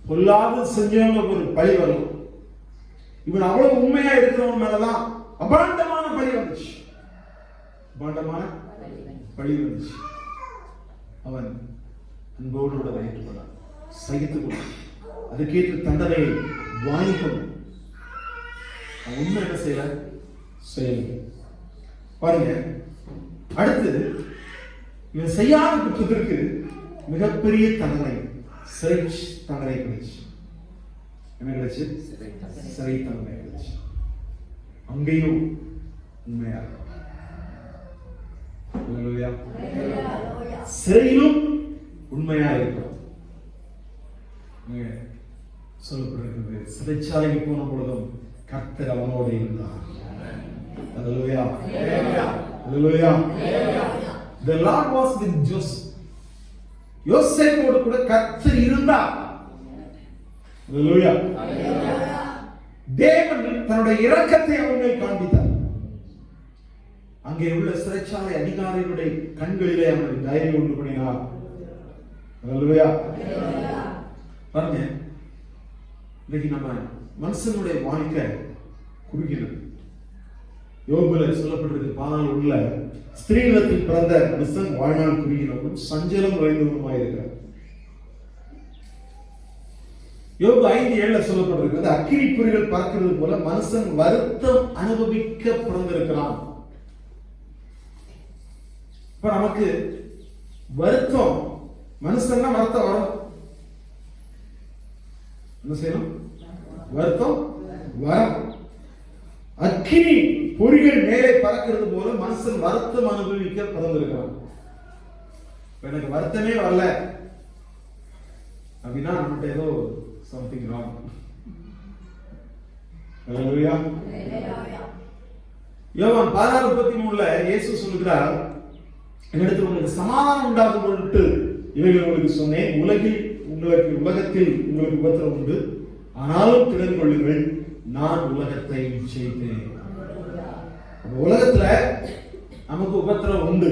பொல்லாது செஞ்சவங்க ஒரு பழி வரலாம். இவன் அவ்வளவு உண்மையா இருக்கிறவன் மேலதான் அபாண்டமான பழி வந்துச்சு. அபாண்டமான பழி வந்துச்சு. அவன் அன்போடு ஏற்றுக்கொண்டான், சகித்துக் கொண்டான், அதுக்கேற்ற தண்டனையை வாங்கிக்கொண்டான். அவன் உண்மை என்ன செய்யல. பாருங்க, அடுத்தது இவன் செய்யாத குற்றத்திற்கு மிகப்பெரிய தண்டனை, சிறை தண்டனை கிடைச்சு. என்ன கிடைச்சு? சிறை தண்டனை கிடைச்சு. அங்கேயும் உண்மையா சிறையிலும் உண்மையா இருக்கும். சொல்லப்பட்டிருக்கிறது. சிறைச்சாலைக்கு போன பொழுதும் கர்த்தர் அவனோடு இருந்தார். அல்லேலூயா, அல்லேலூயா. The Lord was with Joseph. யோசேப்போடு கூட கர்த்தர் இருந்தார். அல்லேலூயா. தேவன் தன்னுடைய இரக்கத்தை அவன் மேல் காண்பித்தார். அங்கே உள்ள சிறைச்சாலை அதிகாரிகளுடைய கண்களிலே அவனுக்கு தைரியம் உண்டு பண்ணினார். அல்லேலூயா. பாருங்க, இன்னைக்கு நம்ம மனுஷனுடைய வாழ்க்கை குறுகினது. யோபுல சொல்லப்பட்டிருக்கு, பாதாள உள்ள ஸ்திரீலத்தில் பிறந்த மனுஷன் வாழ்நாள் குறுகினவனும் சஞ்சலம் நிறைந்தவனுமாயிருக்கிறார். யோபு 5:7 சொல்லப்பட்டிருக்கிறது, அக்கினி பொறிகள் பறக்கிறது போல மனுஷன் வருத்தம் அனுபவிக்க பிறந்திருக்கிறான். இப்ப நமக்கு வருத்தம், மனுஷன்னா வருத்தம் வரும். என்ன செய்யணும்? வருத்தம் வரும். அக்கினி பொறிகள் மேலே பறக்கிறது போல மனுஷன் வருத்தம் அனுபவிக்க பிறந்திருக்கிறான். எனக்கு வருத்தமே வரல அப்படின்னா நம்மகிட்ட ஏதோ சம்திங் ராங். அல்லேலூயா. யோவான் 16:33 இயேசு சொல்லுகிறார், என்னிடத்தில் உங்களுக்கு சமாதானம் உண்டாகும் பொருட்டு இவைகள் உங்களுக்கு சொன்னேன். உலகத்தில் உங்களுக்கு உபத்திரம் உண்டு, ஆனாலும் திடன் கொள்ளுங்கள், நான் உலகத்தை ஜெயித்தேன். உலகத்துல நமக்கு உபத்திரம் உண்டு,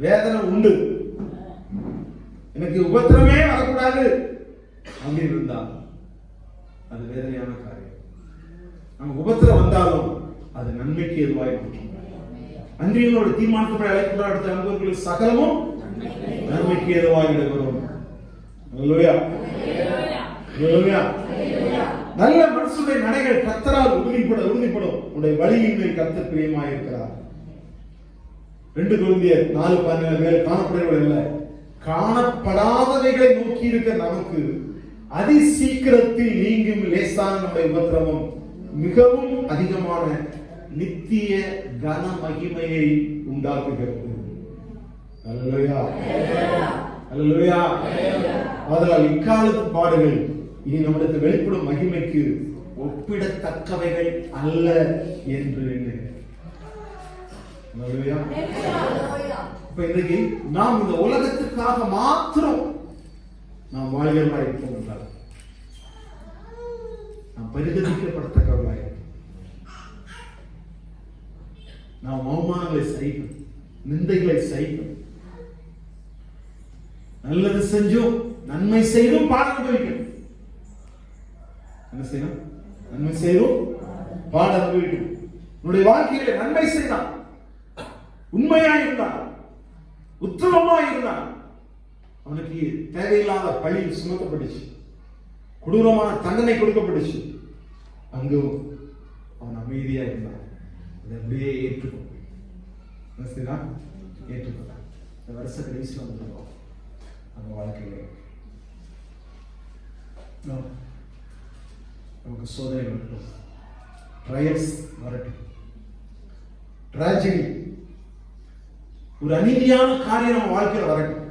வேதனை உண்டு. எனக்கு உபத்திரமே வரக்கூடாது அப்படின்னு இருந்தா அது வேதனையான காரியம். நமக்கு உபத்திரம் வந்தாலும் அது நன்மைக்கு எதுவாய் மாற்றும். அன்றியோட தீர்மானத்தை அழைக்கப்பட்ட அடுத்த அன்பர்களுக்கு சகலமும் நன்மைக்கு எதுவாய் நடைபெறும். அல்லேலூயா, அல்லேலூயா. நல்ல மனுஷனுடைய நடைகள் கர்த்தரால் உறுதிப்படும். உடைய வழியின் மேல் கர்த்தர் பிரியமாயிருக்கிறார். 2 கொரிந்தியர் 4:17 மேல் காணப்படுகிறவர்கள் அல்ல, காணப்படாதவைகளை நோக்கி இருக்க நமக்கு அதி சீக்கிரத்தில் நீங்கும் லேசான நம்முடைய உபத்திரவம் மிகவும் அதிகமான நித்திய கன மகிமையை உண்டாக்குகிறது. அல்லேலூயா, அல்லேலூயா. ஆதலால் இக்காலத்து பாடுகள் இனி நம்மிடத்தில் வெளிப்படும் மகிமைக்கு ஒப்பிடத்தக்கவைகள் அல்ல என்று எண்ணுகிறேன். இப்ப இன்றைக்கு நாம் இந்த உலகத்துக்காக மாத்திரம் நாம் வாழ்கிறவர்களாக இருப்போம் என்றால் நாம் பரிகதிக்கப்படத்தக்கவர்களாக இருப்போம். நாம் அவமானங்களை சகிக்கும், நிந்தைகளை சகிக்கும், நல்லது செஞ்சும் நன்மை செய்தும் பாட அனுபவிக்கும். என்ன செய்யணும்? நன்மை செய்தும் பாட அனுபவிக்கும். உன்னுடைய வாழ்க்கையில நன்மை செய்தான், உண்மையா இருந்தான், உத்தமமா இருந்தான், அவனுக்கு தேவையில்லாத பழி சுமத்தப்பட்டுச்சு, கொடூரமான தண்டனை கொடுக்கப்பட்டுச்சு, அங்கும் அவன் அமைதியா இருந்தான். அதை அப்படியே ஏற்றுக்கொண்டான். என்ன செய்தான்? ஏற்றுக்கொண்டான். இந்த வருஷ கடைசியில் வந்துருக்கோம் அந்த வாழ்க்கையில நமக்கு சோதனை வரட்டும், ட்ரையல்ஸ் வரட்டும், ட்ராஜடி, ஒரு அநீதியான காரியம் நம்ம வாழ்க்கையில் வரட்டும்,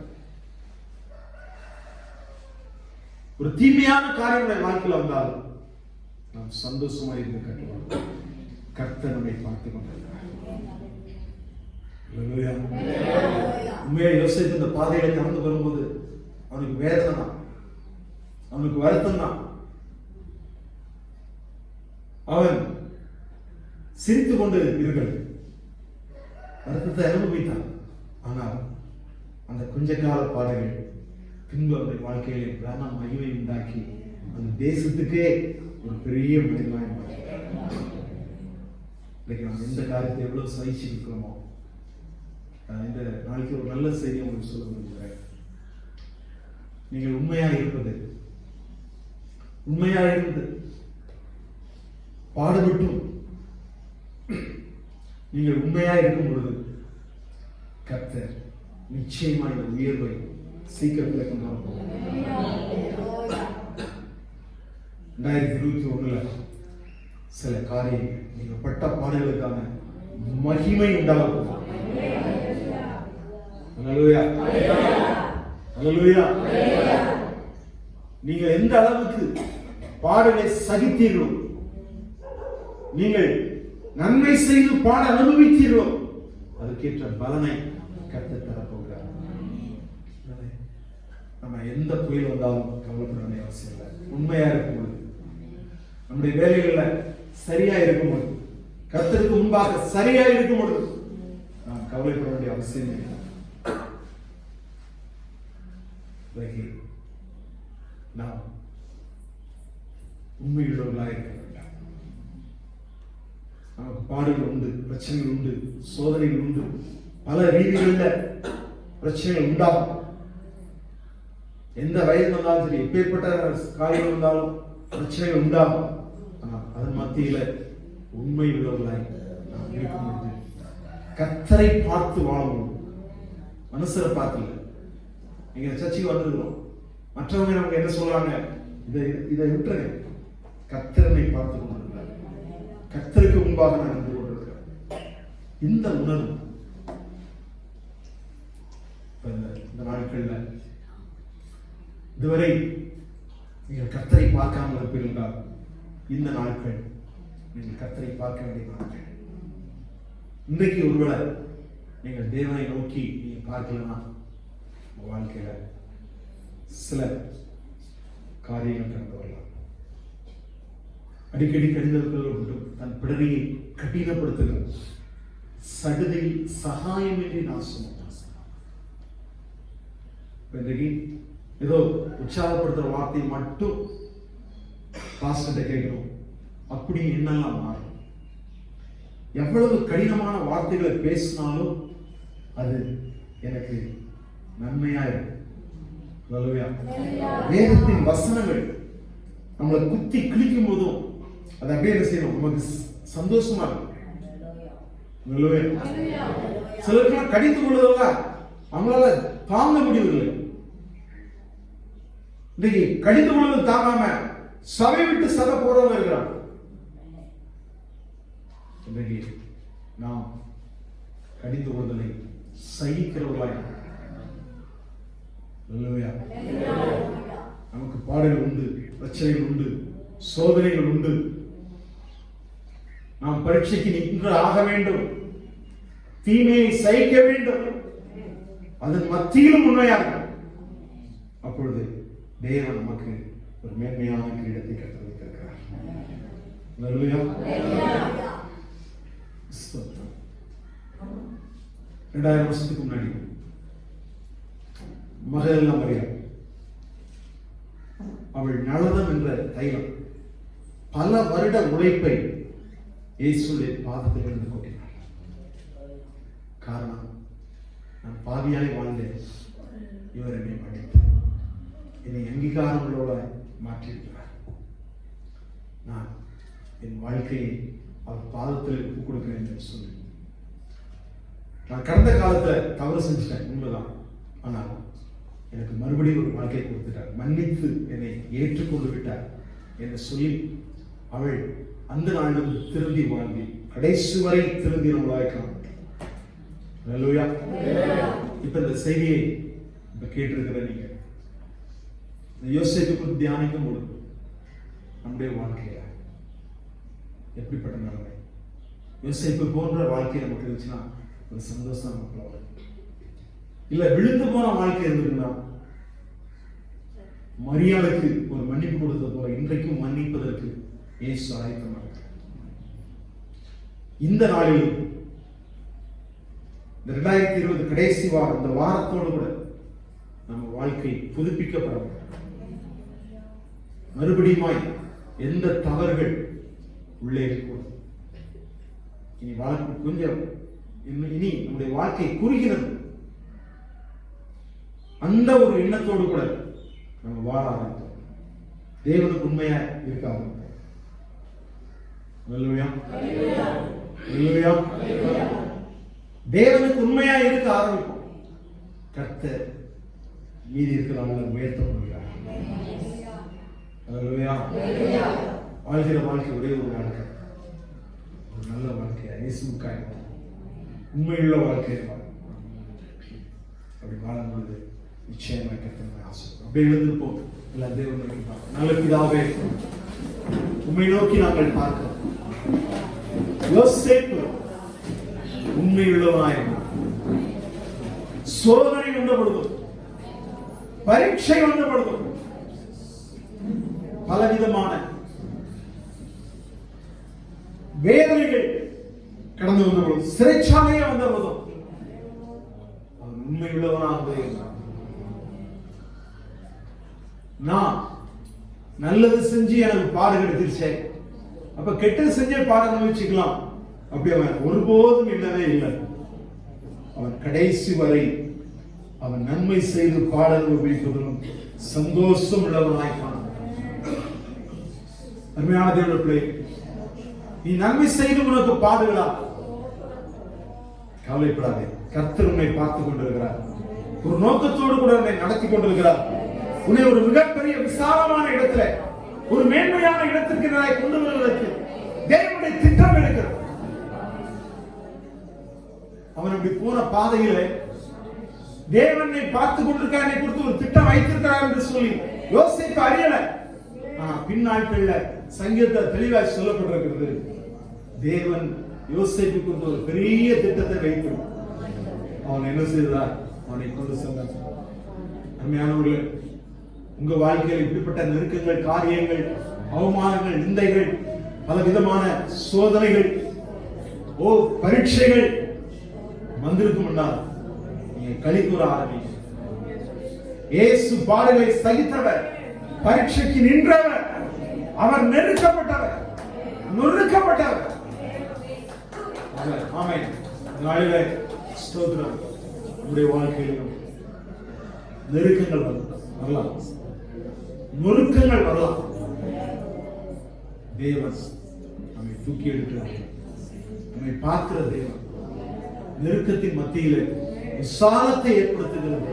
ஒரு தீமையான காரியம் வாழ்க்கையில் வந்தாலும் நாம் சந்தோஷமா இருந்து கட்டுவோம். கர்த்தர் நம்மை பார்த்துக் கொண்டிருக்கிறார். உண்மையை யோசித்து இந்த பாதையில கடந்து வரும்போது அவனுக்கு வேதனை தான், அவனுக்கு வருத்தம் தான். அவன் சிரித்துக் கொண்டு இருக்கிறது, வருத்தத்தை அனுபவித்தான். ஆனால் அந்த கொஞ்ச கால பாதைகள் பின்பு அவருடைய வாழ்க்கையிலே பிராண மகிமை உண்டாக்கி அந்த தேசத்துக்கே ஒரு பெரிய மனிதனாய் மாறினார். இன்னைக்கு நாம் எந்த காரியத்தை எவ்வளவு சகிச்சு இருக்கிறோமோ, இந்த நாளைக்கு ஒரு நல்ல செய்தி உங்களுக்கு சொல்ல விரும்புகிறேன். நீங்கள் உண்மையாக இருப்பது, உண்மையாக இருந்து பாடுபட்டும் நீங்கள் உண்மையாக இருக்கும் பொழுது கர்த்தர் நிச்சயமாக இந்த உயர்வை சீக்கிரத்தில் கொண்டு வரப்போம். 2021 சில காரியங்கள் நீங்கள் பட்ட பாடுகளுக்கான மகிமை உண்டாகும். அல்லேலூயா, அல்லேலூயா. நீங்கள் எந்த அளவுக்கு பாடலை சகித்தீர்களோ, நீங்கள் நன்மை செய்து பாட அனுபவித்தீர்களோ, அதுக்கேற்ற பலனை கர்த்தர் தரப்போகிறார். நம்ம எந்த புயல் வந்தாலும் கவலைப்பட வேண்டிய அவசியம் இல்லை. உண்மையா இருக்கும்போது, நம்முடைய வேலைகள்ல சரியா இருக்கும்போது, கர்த்தருக்கு முன்பாக சரியா இருக்கும்போது நாம் கவலைப்பட வேண்டிய அவசியம் இல்லை. நாம் உண்மையுள்ளவர்களாக இருக்க வேண்டாம். நமக்கு பாடுகள் உண்டு, பிரச்சனைகள் உண்டு, சோதனைகள் உண்டு, பல ரீதிகளில் பிரச்சனைகள் உண்டாகும். எந்த வயது வந்தாலும் சரி, எப்பேற்பட்ட காரியம் வந்தாலும் பிரச்சனைகள் உண்டாகும். ஆனால் அதன் மத்தியில உண்மை உள்ளவர்களாய் நாம் இருக்கும்போது கர்த்தரை பார்த்து வாழணும். மனுஷரை பார்த்து இல்லை. நீங்க சர்ச்சைக்கு வந்துருக்கிறோம், மற்றவங்க நமக்கு என்ன சொல்றாங்க, இதை விட்டுருங்க, கர்த்தரை பார்த்து கொண்டிருக்கிறார், கர்த்தருக்கு முன்பாக நான் இருந்து கொண்டிருக்கிறேன். இந்த உணர்வு இந்த நாட்கள்ல இதுவரை நீங்கள் கர்த்தரை பார்க்காமல் இருப்பீர்கள். இந்த நாட்கள் நீங்கள் கர்த்தரை பார்க்க வேண்டிய நாட்கள். இன்றைக்கு ஒருவேளை நீங்கள் தேவனை நோக்கி நீங்க பார்க்கலன்னா உங்க வாழ்க்கையில சில காரியங்கள் கடந்து வரலாம். அடிக்கடி கடிதங்கள் தன் பிடரியை கடினப்படுத்துகிறது, சடுதில் சகாயமின்றி நாசம். இன்றைக்கு ஏதோ உற்சாகப்படுத்துற வார்த்தை மட்டும் பாஸ்டர்ட்ட கேட்கணும் அப்படி என்னெல்லாம் மாறும். எவ்வளவு கடினமான வார்த்தைகளை பேசினாலும் அது எனக்கு நன்மையா இருக்கும். வேதத்தின் வசனங்கள் நம்மளை குத்தி கிழிக்கும் போதும் அது அப்படியே என்ன செய்யணும், நமக்கு சந்தோஷமா இருக்கும். சிலருக்கெல்லாம் கடித்துக் கொள்வதெல்லாம் அவங்களால தாங்க முடியவில்லை. இன்னைக்கு கடித்துக் கொள்வது தாங்காம சபை விட்டு சபை போறவங்க இருக்கிறாங்க. இன்றைக்கு நாம் கடிந்து கொள்வதை சகிக்கிறவர்களாய், நமக்கு பாடுகள் உண்டு, பிரச்சனைகள் உண்டு, சோதனைகள் உண்டு. நாம் பரீட்சைக்கு நின்று ஆக வேண்டும், தீமையை சகிக்க வேண்டும், அதன் மத்தியிலும் உண்மையாக. அப்பொழுது தேவன் நமக்கு ஒரு மேன்மையான கிரீடத்தை கற்று வைத்திருக்கிறார். 2000 வருஷத்துக்கு முன்னாடி மகதலேனா மரியாள், அவள் நளதம் என்ற தைலம் பல வருட உழைப்பை இயேசுடைய பாதத்தில் இருந்து கொட்டினார். காரணம், நான் பாவியாய் வாழ்ந்தேன், இவர் என்னை மன்னித்தார், என்னை அங்கீகாரம் உள்ளோட மாற்றியிருக்கிறார். நான் என் வாழ்க்கையை அவர் பாதத்தில் ஒப்புக் கொடுக்கிறேன் என்று சொல்லி, நான் கடந்த காலத்தில் தவறு செஞ்சிட்டேன் உண்மைதான், ஆனால் எனக்கு மறுபடியும் ஒரு வாழ்க்கையை கொடுத்துட்டார், மன்னித்து என்னை ஏற்றுக்கொண்டு விட்டார் என்று சொல்லி அவள் அந்த நாளிலும் திருந்தி வாழ்ந்தி கடைசி வரை திருந்தி நம்மளாயிருக்கலாம். இப்ப இந்த செய்தியை இப்ப கேட்டிருக்கிற நீங்க யோசேப்பு குறித்து தியானிக்கும் பொழுது நம்முடைய வாழ்க்கையில எப்படிப்பட்ட நிலைமை, யோசேப்பு போன்ற வாழ்க்கை நமக்கு இருந்துச்சுன்னா ஒரு சந்தோஷம் நமக்கு வரும். இல்ல விழுந்து போன வாழ்க்கை இருந்திருந்தா மரியாளுக்கு ஒரு மன்னிப்பு கொடுத்தது போல இன்றைக்கும் மன்னிப்பதற்கு இயேசு ஆயத்தமாக. இந்த நாளில் இந்த 2020 கடைசி வாரம், இந்த வாரத்தோடு கூட நம்ம வாழ்க்கை புதுப்பிக்கப்பட மறுபடியுமாய் எந்த தவறுகள் உள்ளே இருக்கக்கூடாது. இனி வாழ்க்கை கொஞ்சம் இனி நம்முடைய வாழ்க்கை குறுகிறது, அந்த ஒரு எண்ணத்தோடு கூட நம்ம வாழ ஆரம்பித்தோம். தேவனுக்கு உண்மையா இருக்காது. தேவனுக்கு உண்மையா இருக்க ஆரம்பிப்போம். கர்த்தர் மீதி இருக்கிறவங்களை உயர்த்தப்படுகிறார். வாழ்கிற வாழ்க்கை ஒரே ஒரு வாழ்க்கை, ஒரு நல்ல வாழ்க்கையா இயேசுவுக்காக உண்மையுள்ள வாழ்க்கையை அப்படி வாழும் பொழுது நிச்சயமாக கர்த்தர் ஆசீர்வதிப்பார். அப்படியே எழுந்திருப்போம். எல்லாம் தேவன் நோக்கி பார்ப்போம். நல்ல பிதாவே, உம்மை நோக்கி நாங்கள் பார்க்கிறோம். யோசேப்பு உண்மை உள்ளவனாயிருந்தார். சோதனை வந்த பொழுதும், பரீட்சை வந்த பொழுதும், பலவிதமான வேதனைகள் கடந்து வந்த பொழுதும், சிறைச்சாலையே வந்த பொழுதும் அவன் உண்மை உள்ளவனாகவே இருந்தான். நான் நல்லது செஞ்சு எனக்கு பாடு கிடைச்சிருச்சே, அப்ப கெட்டது செஞ்சே பாட அனுபவிச்சுக்கலாம் அப்படி அவன் ஒருபோதும் இல்லவே இல்லை. அவன் கடைசி வரை அவன் நன்மை செய்து பாட அனுபவிப்பதிலும் சந்தோஷம் உள்ளவனாய் காண. அருமையான தேவனுடைய பிள்ளை, நீ நன்மை செய்து உனக்கு பாடுகளா? கவலைப்படாதே, கர்த்தர் உன்னை பார்த்துக் கொண்டிருக்கிறார். ஒரு நோக்கத்தோடு கூட உன்னை நடத்தி கொண்டிருக்கிறார். உன்னை ஒரு மிகப்பெரிய விசாலமான இடத்துல, ஒரு மேன்மையான இடத்திற்கு கொண்டு வருவதற்கு தேவனுடைய திட்டம் இருக்கிறது. அவன் அப்படி போன பாதையில தேவனை பார்த்துக் கொண்டிருக்காரை குறித்து ஒரு திட்டம் வைத்திருக்கிறார் என்று சொல்லி யோசித்து அறியல. பின்னாட்கள்ல சங்கீதத்தை தெளிவாக சொல்லப்பட்டிருக்கிறது. தேவன் யோசேப்பு குறித்து ஒரு பெரிய திட்டத்தை வைத்து அவன் என்ன செய்தார்? அவனை கொண்டு சென்றார். அருமையானவர்களே, உங்க வாழ்க்கையில் இப்படிப்பட்ட நெருக்கங்கள், காரியங்கள், அவமானங்கள், நிந்தைகள், பல விதமான சோதனைகள், பரீட்சைகள் வந்திருக்கும் என்றால் நீங்க களி கூற ஆரம்பிங்க. இயேசு பாடுகளை சகித்தவர், பரீட்சைக்கு நின்றவர், அவர் நெருக்கப்பட்டவர், நொறுக்கப்பட்டவர். ஆமென். நாளிலே ஸ்தோத்திரம். உங்களுடைய வாழ்க்கையிலும் நெருக்கங்கள் வரலாம், நொறுக்கங்கள் வரலாம். தேவன் நம்மை தூக்கி எடுக்கிறார், நம்மை பார்க்கிற தேவன். நெருக்கத்தின் மத்தியிலே விசாலத்தை ஏற்படுத்துகிறது.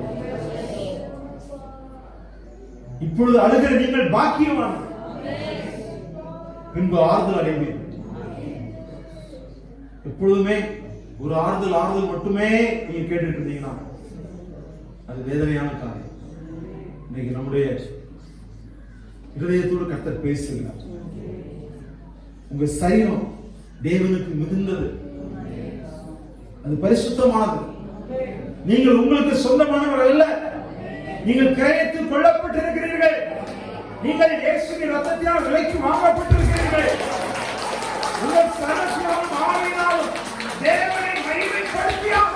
இப்பொழுது அழுகிற நீங்கள் பாக்கியவான், பின்பு ஆறுதல் அடைவீர்கள். எப்பொழுதுமே ஒரு ஆறுதல் மட்டுமே நீங்க கேட்டுட்டு இருந்தீங்கன்னா அது வேதனையான காரியம். இன்னைக்கு நம்முடைய இருதயத்தோடு கர்த்தர் பேசுகிறார். உங்க சரீரம் தேவனுக்கு மிகுந்தது, அது பரிசுத்தமானது. நீங்கள் உங்களுக்கு சொந்தமானவர்கள் அல்ல, நீங்கள் கிரயத்தில் கொல்லப்பட்டிருக்கிறீர்கள். நீங்கள் இயேசுவின் இரத்தத்தினால் விலைக்கு வாங்கப்பட்டிருக்கிறீர்கள். உங்கள் சரீரத்தினாலும் ஆவியினாலும் தேவனை மகிமைப்படுத்தியாக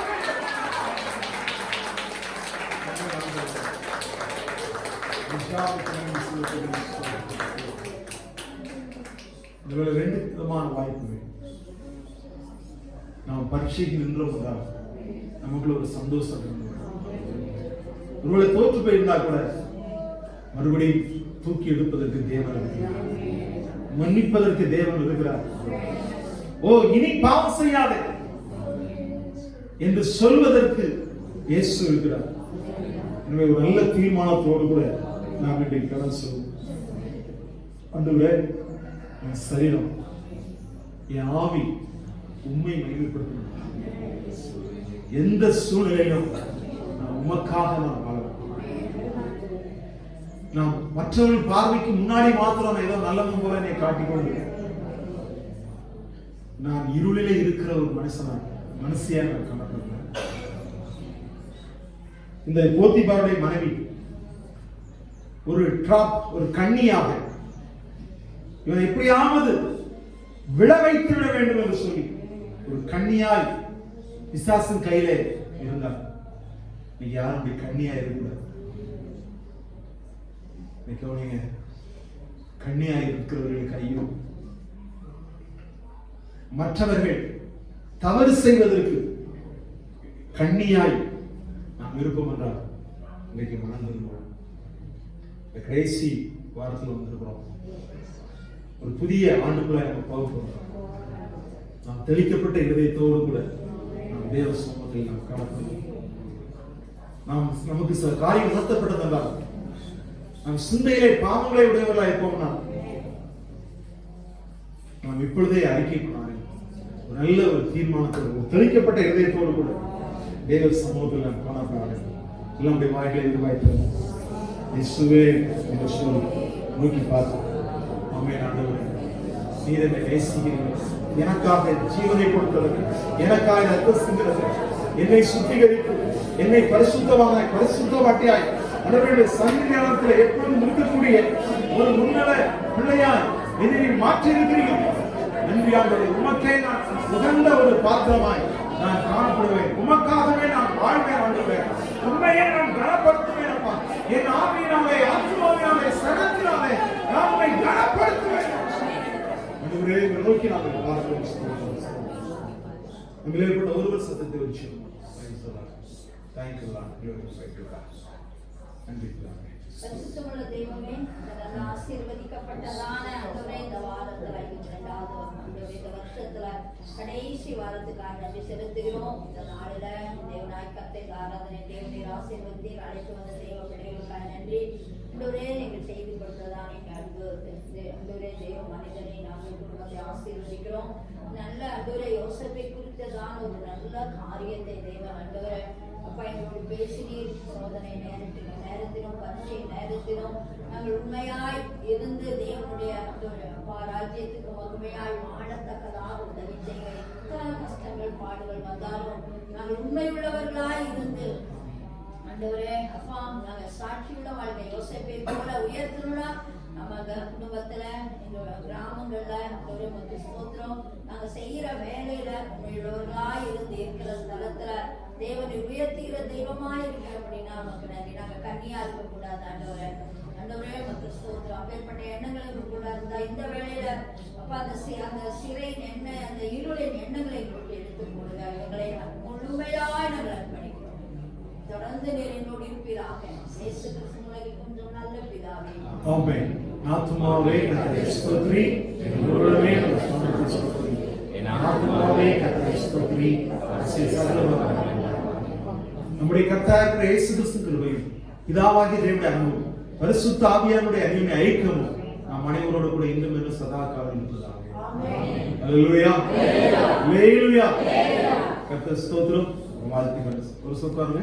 ரெண்டு விதமான வாய்ப்புகள். நாம் பரீட்சைக்கு நின்றோம் என்றால் நமக்குள்ள ஒரு சந்தோஷம் இருந்தது. ஒருவேளை தோற்று போயிருந்தால் கூட மறுபடியும் தூக்கி எடுப்பதற்கு தேவன் இருக்கிறார், மன்னிப்பதற்கு தேவன் இருக்கிறார். இனி பாவம் செய்யாதே என்று சொல்வதற்கு இயேசு இருக்கிறார். எனவே ஒரு நல்ல தீர்மானத்தோடு கூட நாம் இன்றைக்கு கடன் சொல்வோம். ஆண்டவரே, என் சரீரம், என் ஆவி உம்மை மகிமைப்படுத்தணும். எந்த சூழ்நிலையிலும் நான் உமக்காக நான் வாழ. நான் மற்றவர்கள் பார்வைக்கு முன்னாடி மாத்திரம் ஏதோ நல்லவன் போல என்னை காட்டிக்கொண்டு நான் இருளிலே இருக்கிற ஒரு மனுஷியா நான் காணப்படுகிறேன். இந்த போத்திபாருடைய மனைவி ஒரு கண்ணியாக இவன் எப்படியாவது விழ வைத்துவிட வேண்டும் என்று சொல்லி ஒரு கண்ணியாய் பிசாசின் கையிலே இருந்தார். நீங்க யாரும் கண்ணியா இருக்கக்கூடாது. கவனிங்க, கண்ணியா இருக்கிறவர்களுக்கு ஐயோ. மற்றவர்கள் தவறு செய்வதற்கு கண்ணியாய் நாம் விருப்பம் என்றால் இன்றைக்கு மனம் திரும்புவோம். இந்த கடைசி வாரத்தில் வந்திருக்கிறோம். ஒரு புதிய ஆண்டுக்குள்ள நம்ம போகிறோம். நாம் தெளிக்கப்பட்ட இதயத்தோடு கூட நாம் தேவ சமூகத்தில் நாம் காணப்படுவோம். நமக்கு சில காரியம் உணர்த்தப்பட்டதென்றால் நாம் சிந்தையிலே பாவங்களை உடையவர்களாக இருப்போம்னா நாம் இப்பொழுதே அறிக்கை பண்ணாரு ஒரு நல்ல ஒரு தீர்மானத்தோடு தெளிக்கப்பட்ட இதயத்தோடு கூட தேவ சமூகத்தில் நாம் காணப்பட எல்லாம் அப்படி வாய்களை எதிர்பார்க்கிறோம். இயேசுவே என்று சொல்லி நோக்கி பார்த்தோம். ஆமென். ஆண்டவரே, நீர் என்னை நேசிக்கிறீர்கள், எனக்காக ஜீவனை கொடுத்தவர்கள், எனக்காக ரத்தம் சிந்துகிறவர், என்னை சுத்திகரித்து என்னை பரிசுத்தவாட்டியாய் அவருடைய சன்னிதானத்தில் எப்பொழுதும் இருக்கக்கூடிய ஒரு முன்னல பிள்ளையாய் என்னை மாற்றி இருக்கிறீர்கள். நன்றி ஆண்டவரே, உமக்கே நான் உகந்த ஒரு பாத்திரமாய் நான் காணப்படுவேன். உமக்காகவே நான் வாழ்வேன் ஆண்டவரே. உண்மையை நான் கனப்படுத்துவேன் அப்பா. என் ஆவியினாலே, ஆத்மாவினாலே, சரத்தினாலே நான் உம்மை கனப்படுத்துவேன். ஆண்டவரே, உம்மை நோக்கி நாங்கள் பார்க்கிறோம். நம்மில் ஏற்பட்ட ஒருவர் சத்தத்தை வச்சு தேங்க்யூ லார்ட். நன்றி பரிசுத்தமுள்ள தெய்வமே, ஆசீர்வதிக்கப்பட்டதான ஆண்டவரே, இந்த வாரத்துல 22வது ஆண்டவரே, இந்த வருஷத்துல கடைசி வாரத்துக்காக நன்றி செலுத்துகிறோம். இந்த நாளில தேவனாய் கர்த்தர் ஆராதனை தேவனை ஆசீர்வதி அழைத்து வந்த தெய்வ பிள்ளைகளுக்காக நன்றி. ஆண்டவரே, நீங்கள் செய்து கொடுத்ததான அன்பு ஆண்டவரே, தேவ மனிதனை நாங்கள் குடும்பத்தை ஆசீர்வதிக்கிறோம். நல்ல ஆண்டவரே, யோசேப்பை குறித்ததான ஒரு நல்ல காரியத்தை தேவன் ஆண்டவரே அப்பா எங்களோடு பேசினீர். சோதனை நேரத்திலும் பரீட்சை நேரத்திலும் நாங்கள் உண்மையாய் இருந்து தேவனுடைய அப்பா ராஜ்யத்துக்கு மகிமையாய் வாழத்தக்கதாக உதவி செய்ய எத்தனை கஷ்டங்கள் பாடுகள் வந்தாலும் நாங்கள் உண்மை உள்ளவர்களாய் இருந்து ஆண்டவரே அப்பா நாங்கள் சாட்சியுள்ள வாழ்க்கை யோசேப்பை போல உயர்த்தணும்னா நம்ம குடும்பத்துல எங்களோட கிராமங்கள்ல ஒரு ஸ்தோத்திரம் நாங்க செய்யற வேலையில உண்மையுள்ளவர்களாய் இருந்து இருக்கிற ஸ்தலத்துல தேவனை உயர்த்துகிற தெய்வமாய் இருக்கிற அப்படின்னா நமக்கு நன்றி. நாங்க கன்னியா இருக்க கூடாது ஆண்டவரே. ஆண்டவரே நமக்கு ஸ்தோத்திரம். அப்பேற்பட்ட எண்ணங்களுக்கு கூட இருந்தா இந்த வேலையில அப்ப அந்த சிறை எண்ணெய் அந்த இருளின் எண்ணங்களை எங்களுக்கு எடுத்து போடுங்க. எங்களை முழுமையாய் நாங்கள் அர்ப்பணிக்கிறோம். தொடர்ந்து நீர் என்னோடு இருப்பீராக. இயேசு கிறிஸ்து மூலமாக கொஞ்சம் நல்ல பிதாவே. ஆமென். ஆத்துமாவே கர்த்தரை ஸ்தோத்திரி, என்னுள்ளே அவரை ஸ்தோத்திரி. என் ஆத்துமாவே கர்த்தரை ஸ்தோத்திரி. நம்முடைய கர்த்தராகிய இயேசு கிறிஸ்து கிருபையும் பிதாவாகிய தேவனுடைய அன்பும் பரிசுத்த ஆவியானவருடைய அன்பின் ஐக்கியமும் நாம் அனைவரோடு கூட இன்னும் சதா காலம் இருப்பதாக. ஆமென். அல்லேலூயா. அல்லேலூயா. கர்த்தர் ஸ்தோத்திரம். வாழ்த்துக்கள். ஒரு சொற்காருங்க.